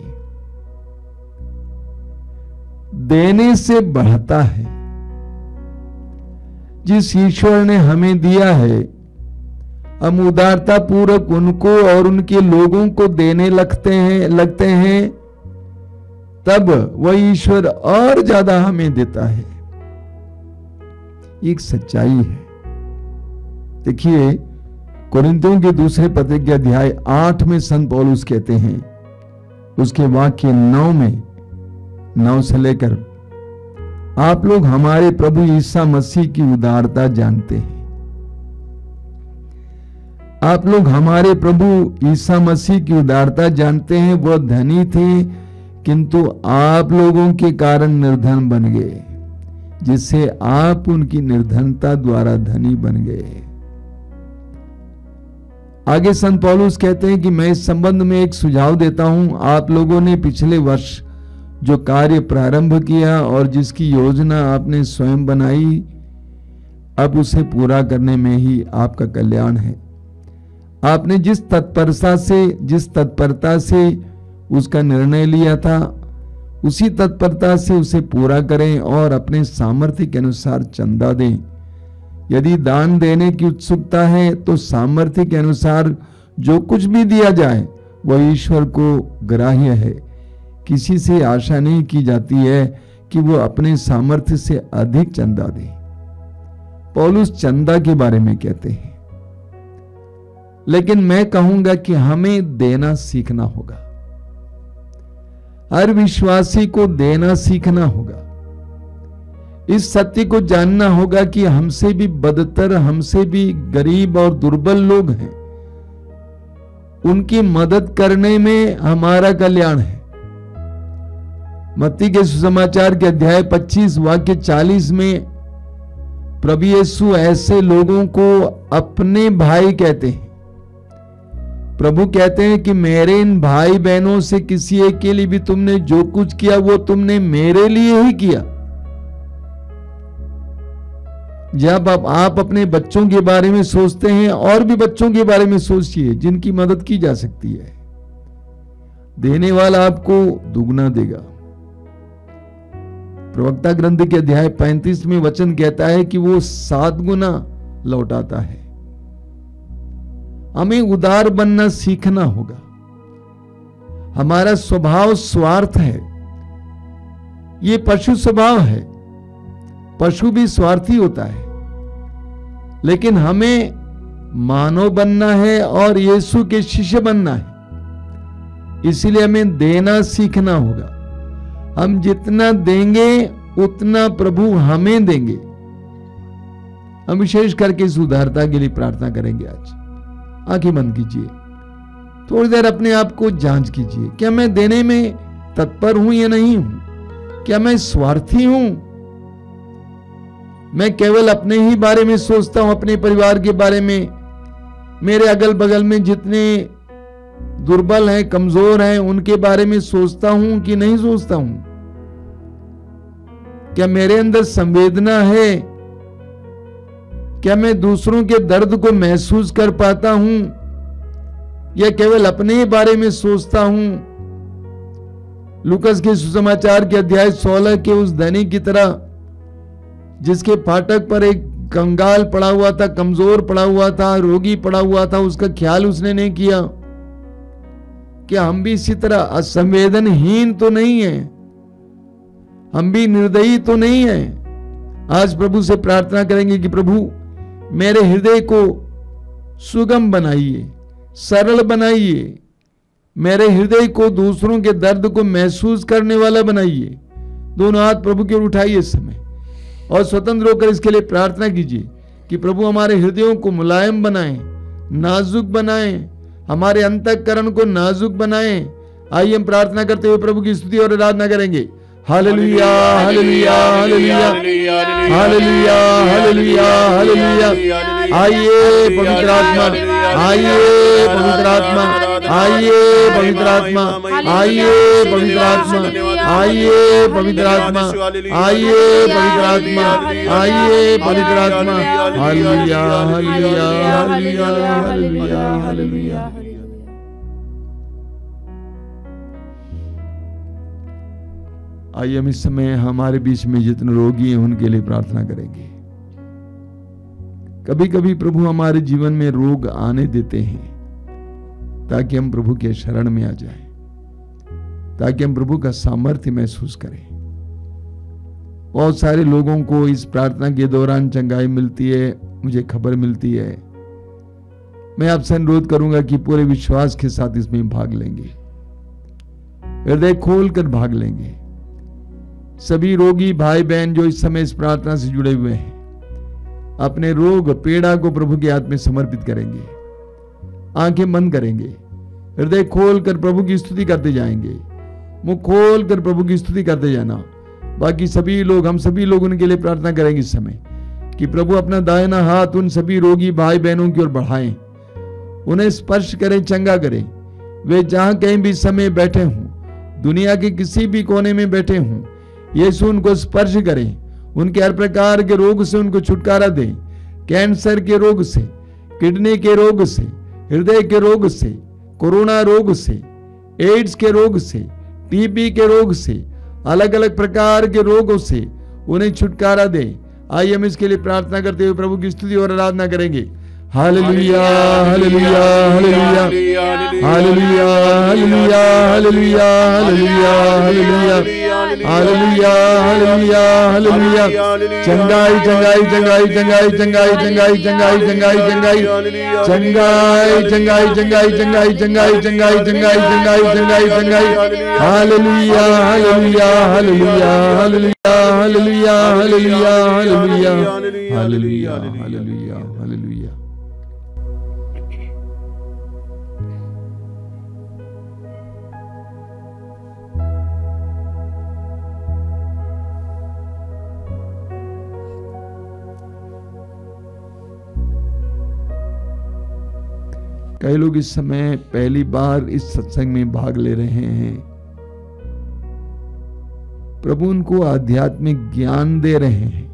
देने से बढ़ता है। जिस ईश्वर ने हमें दिया है, हम उदारता पूर्वक उनको और उनके लोगों को देने लगते हैं, तब वह ईश्वर और ज्यादा हमें देता है। एक सच्चाई है। देखिए, कोरिन्थियों के दूसरे पत्र के अध्याय 8 में संत पौलुस कहते हैं, उसके वाक्य 9 से लेकर, आप लोग हमारे प्रभु ईसा मसीह की उदारता जानते हैं। आप लोग हमारे प्रभु ईसा मसीह की उदारता जानते हैं। वह धनी थे किंतु आप लोगों के कारण निर्धन बन गए, जिससे आप उनकी निर्धनता द्वारा धनी बन गए। आगे संत पौलुस कहते हैं कि मैं इस संबंध में एक सुझाव देता हूं। आप लोगों ने पिछले वर्ष जो कार्य प्रारंभ किया और जिसकी योजना आपने स्वयं बनाई, अब उसे पूरा करने में ही आपका कल्याण है। आपने जिस तत्परता से उसका निर्णय लिया था, उसी तत्परता से उसे पूरा करें और अपने सामर्थ्य के अनुसार चंदा दें। यदि दान देने की उत्सुकता है तो सामर्थ्य के अनुसार जो कुछ भी दिया जाए वह ईश्वर को ग्राह्य है। किसी से आशा नहीं की जाती है कि वो अपने सामर्थ्य से अधिक चंदा दे। पौलुस चंदा के बारे में कहते हैं, लेकिन मैं कहूंगा कि हमें देना सीखना होगा। हर विश्वासी को देना सीखना होगा। इस सत्य को जानना होगा कि हमसे भी बदतर, हमसे भी गरीब और दुर्बल लोग हैं। उनकी मदद करने में हमारा कल्याण है। मत्ती के सुसमाचार के अध्याय 25 वाक्य 40 में प्रभु यीशु ऐसे लोगों को अपने भाई कहते हैं। प्रभु कहते हैं कि मेरे इन भाई बहनों से किसी एक के लिए भी तुमने जो कुछ किया वो तुमने मेरे लिए ही किया। जब आप अपने बच्चों के बारे में सोचते हैं, और भी बच्चों के बारे में सोचिए जिनकी मदद की जा सकती है। देने वाला आपको दुगना देगा। प्रवक्ता ग्रंथ के अध्याय 35 में वचन कहता है कि वो 7 गुना लौटाता है। हमें उदार बनना सीखना होगा। हमारा स्वभाव स्वार्थ है, ये पशु स्वभाव है। पशु भी स्वार्थी होता है, लेकिन हमें मानव बनना है और यीशु के शिष्य बनना है। इसलिए हमें देना सीखना होगा। हम जितना देंगे उतना प्रभु हमें देंगे। हम विशेष करके इस उदारता के लिए प्रार्थना करेंगे। आज आंखें बंद कीजिए, थोड़ी देर अपने आप को जांच कीजिए। क्या मैं देने में तत्पर हूं या नहीं हूं? क्या मैं स्वार्थी हूं? मैं केवल अपने ही बारे में सोचता हूं, अपने परिवार के बारे में, मेरे अगल बगल में जितने दुर्बल हैं, कमजोर हैं, उनके बारे में सोचता हूं कि नहीं सोचता हूं? क्या मेरे अंदर संवेदना है? क्या मैं दूसरों के दर्द को महसूस कर पाता हूं या केवल अपने ही बारे में सोचता हूं? लूकस के सुसमाचार के अध्याय 16 के उस धनी की तरह जिसके फाटक पर एक कंगाल पड़ा हुआ था, कमजोर पड़ा हुआ था, रोगी पड़ा हुआ था, उसका ख्याल उसने नहीं किया। क्या हम भी इसी तरह असंवेदनहीन तो नहीं है? हम भी निर्दयी तो नहीं है? आज प्रभु से प्रार्थना करेंगे कि प्रभु मेरे हृदय को सुगम बनाइए, सरल बनाइए। मेरे हृदय को दूसरों के दर्द को महसूस करने वाला बनाइए। दोनों हाथ प्रभु की ओर उठाइए इस समय और स्वतंत्र होकर इसके लिए प्रार्थना कीजिए कि प्रभु हमारे हृदयों को मुलायम बनाएं, नाजुक बनाएं, हमारे अंतःकरण को नाजुक बनाएं। आइए हम प्रार्थना करते हुए प्रभु की स्तुति और आराधना करेंगे। हालेलुया, हालेलुया, हालेलुया, हालेलुया, हालेलुया, हालेलुया। आइए पवित्र आत्मा, आइए पवित्र आत्मा, आइए पवित्र आत्मा, आइए पवित्र आत्मा, आइए पवित्र आत्मा, आइए पवित्र आत्मा, आइए पवित्र आत्मा। हालेलुया, हालेलुया, हालेलुया, हालेलुया, हालेलुया। आइए हम इस समय हमारे बीच में जितने रोगी हैं उनके लिए प्रार्थना करेंगे। कभी कभी प्रभु हमारे जीवन में रोग आने देते हैं ताकि हम प्रभु के शरण में आ जाएं, ताकि हम प्रभु का सामर्थ्य महसूस करें। बहुत सारे लोगों को इस प्रार्थना के दौरान चंगाई मिलती है, मुझे खबर मिलती है। मैं आपसे अनुरोध करूंगा कि पूरे विश्वास के साथ इसमें भाग लेंगे, हृदय खोलकर भाग लेंगे। सभी रोगी भाई बहन जो इस समय इस प्रार्थना से जुड़े हुए हैं, अपने रोग पीड़ा को प्रभु के हाथ में समर्पित करेंगे। आंखें बंद करेंगे, हृदय खोलकर प्रभु की स्तुति करते जाएंगे। मुंह खोलकर प्रभु की स्तुति करते जाना। बाकी सभी लोग, हम सभी लोग उनके लिए प्रार्थना करेंगे इस समय कि प्रभु अपना दाहिना हाथ उन सभी रोगी भाई बहनों की ओर बढ़ाएं, उन्हें स्पर्श करें, चंगा करें। वे जहां कहीं भी समय बैठे हों, दुनिया के किसी भी कोने में बैठे हों, यीशु उनको स्पर्श करें, उनके हर प्रकार के रोग से उनको छुटकारा दें। कैंसर के रोग से, किडनी के रोग से, हृदय के रोग से, कोरोना रोग से, एड्स के रोग से, टीबी के रोग से, अलग अलग प्रकार के रोगों से उन्हें छुटकारा दें। आइए हम इसके लिए प्रार्थना करते हुए प्रभु की स्तुति और आराधना करेंगे। हालेलुया, हालेलुया, हालेलुया, हालेलुया, हालेलुया, हालेलुया, हालेलुया, हालेलुया, हालेलुया, हालेलुया। चंगाई, चंगाई, चंगाई, चंगाई, चंगाई, चंगाई, चंगाई, चंगाई, चंगाई, चंगाई, चंगाई, चंगाई, चंगाई, चंगाई, चंगाई, चंगाई, चंगाई, चंगाई, चंगाई। हालेलुया, हालेलुया, हालेलुया, हालेलुया, हालेलुया, हालेलुया, हालेलुया, हालेलुया, हालेलुया, हालेलुया। कई लोग इस समय पहली बार इस सत्संग में भाग ले रहे हैं। प्रभु उनको आध्यात्मिक ज्ञान दे रहे हैं,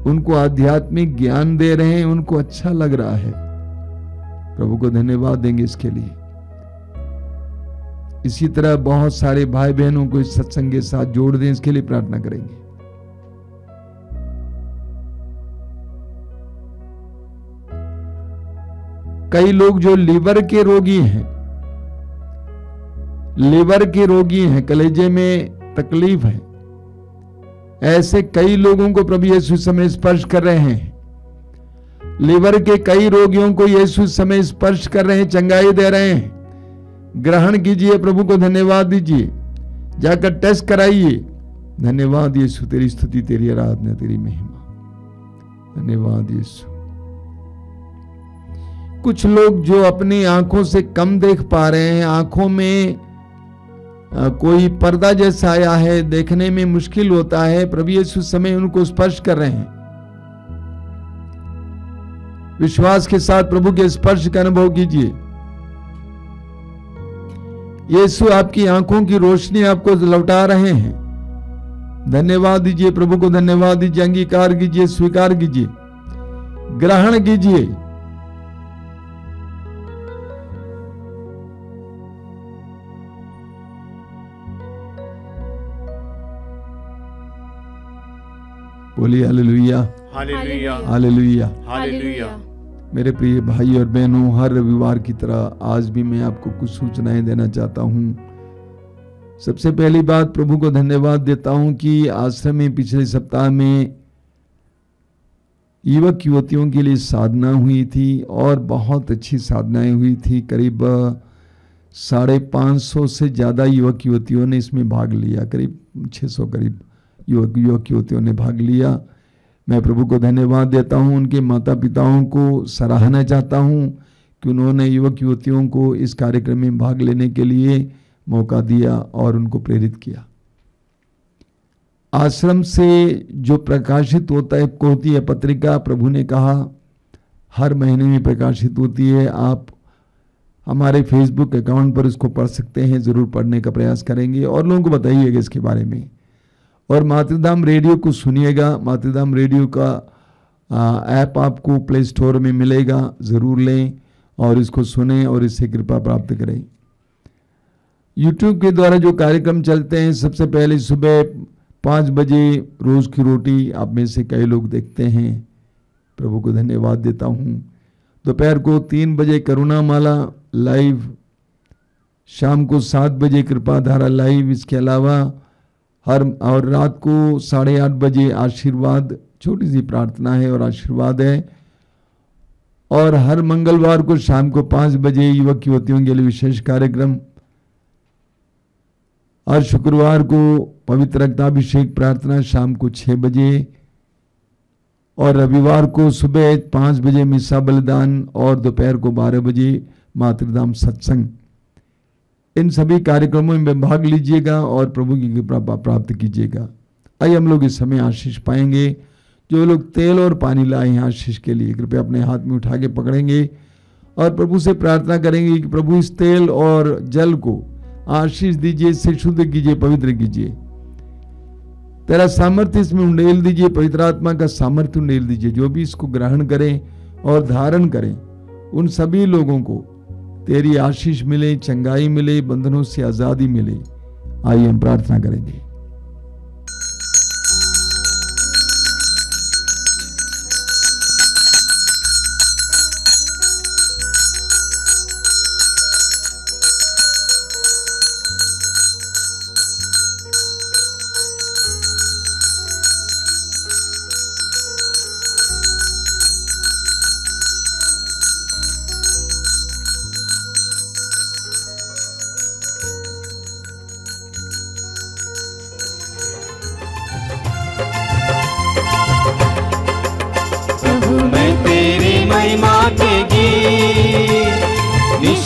उनको आध्यात्मिक ज्ञान दे रहे हैं, उनको अच्छा लग रहा है। प्रभु को धन्यवाद देंगे इसके लिए। इसी तरह बहुत सारे भाई बहनों को इस सत्संग के साथ जोड़ दें, इसके लिए प्रार्थना करेंगे। कई लोग जो लीवर के रोगी हैं, कलेजे में तकलीफ है, ऐसे कई लोगों को प्रभु यीशु समय स्पर्श कर रहे हैं। लीवर के कई रोगियों को यीशु समय स्पर्श कर रहे हैं, चंगाई दे रहे हैं। ग्रहण कीजिए, प्रभु को धन्यवाद दीजिए, जाकर टेस्ट कराइए। धन्यवाद यीशु, तेरी स्तुति, तेरी आराधना, तेरी महिमा। धन्यवाद यीशु। कुछ लोग जो अपनी आंखों से कम देख पा रहे हैं, आंखों में कोई पर्दा जैसा आया है, देखने में मुश्किल होता है, प्रभु यीशु समय उनको स्पर्श कर रहे हैं। विश्वास के साथ प्रभु के स्पर्श का अनुभव कीजिए। यीशु आपकी आंखों की रोशनी आपको लौटा रहे हैं। धन्यवाद दीजिए, प्रभु को धन्यवाद दीजिए, अंगीकार कीजिए, स्वीकार कीजिए, ग्रहण कीजिए। बोलिए हालेलुया, हालेलुया, हालेलुया। हालेलुया। मेरे प्रिय भाई और बहनों, हर रविवार की तरह आज भी मैं आपको कुछ सूचनाएं देना चाहता हूं। सबसे पहली बात, प्रभु को धन्यवाद देता हूं कि आश्रम में पिछले सप्ताह में युवक युवतियों के लिए साधना हुई थी और बहुत अच्छी साधनाएं हुई थी। करीब 550 से ज़्यादा युवक युवतियों ने इसमें भाग लिया, करीब 600 करीब युवक युवतियों ने भाग लिया। मैं प्रभु को धन्यवाद देता हूं, उनके माता पिताओं को सराहना चाहता हूं कि उन्होंने युवक युवतियों को इस कार्यक्रम में भाग लेने के लिए मौका दिया और उनको प्रेरित किया। आश्रम से जो प्रकाशित होती है पत्रिका, प्रभु ने कहा हर महीने में प्रकाशित होती है। आप हमारे फेसबुक अकाउंट पर इसको पढ़ सकते हैं, ज़रूर पढ़ने का प्रयास करेंगे और लोगों को बताइएगा इसके बारे में। और मातृधाम रेडियो को सुनिएगा। मातृधाम रेडियो का ऐप आपको प्ले स्टोर में मिलेगा, ज़रूर लें और इसको सुनें और इससे कृपा प्राप्त करें। यूट्यूब के द्वारा जो कार्यक्रम चलते हैं, सबसे पहले सुबह 5 बजे रोज़ की रोटी, आप में से कई लोग देखते हैं, प्रभु को धन्यवाद देता हूँ। दोपहर को 3 बजे करुणामाला लाइव, शाम को 7 बजे कृपा धारा लाइव, इसके अलावा और रात को 8:30 बजे आशीर्वाद, छोटी सी प्रार्थना है और आशीर्वाद है। और हर मंगलवार को शाम को 5 बजे युवक युवतियों के लिए विशेष कार्यक्रम। और शुक्रवार को पवित्र रक्ताभिषेक प्रार्थना शाम को 6 बजे। और रविवार को सुबह 5 बजे मिसा बलिदान और दोपहर को 12 बजे मातृधाम सत्संग। इन सभी कार्यक्रमों में भाग लीजिएगा और प्रभु की कृपा प्राप्त कीजिएगा। आइए हम लोग इस समय आशीष पाएंगे। जो लोग तेल और पानी लाए हैं आशीष के लिए, कृपया अपने हाथ में उठा के पकड़ेंगे और प्रभु से प्रार्थना करेंगे कि प्रभु इस तेल और जल को आशीष दीजिए, इससे शुद्ध कीजिए, पवित्र कीजिए। तेरा सामर्थ्य इसमें उंडेल दीजिए, पवित्र आत्मा का सामर्थ्य उंडेल दीजिए। जो भी इसको ग्रहण करें और धारण करें, उन सभी लोगों को तेरी आशीष मिले, चंगाई मिले, बंधनों से आजादी मिले। आइए हम प्रार्थना करेंगे।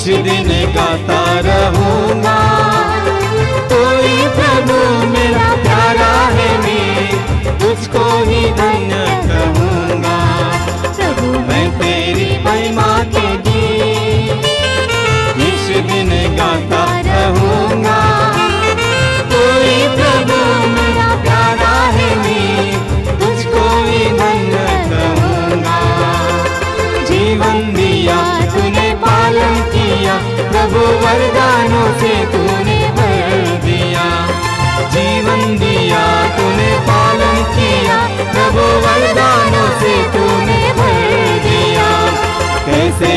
दिन गाता रहूंगा, कोई प्रभु मेरा प्यारा है, मैं तुझको ही धन्य कहूंगा। प्रभु मैं तेरी महिमा के गीत इस दिन गाता रहूंगा, कोई प्रभु मेरा प्यारा है, मैं तुझको ही धन्य कहूंगा। जीवन दिया तूने, पालन किया प्रभु वरदानों से तूने प्रभु वरदानों से तूने भर दिया। कैसे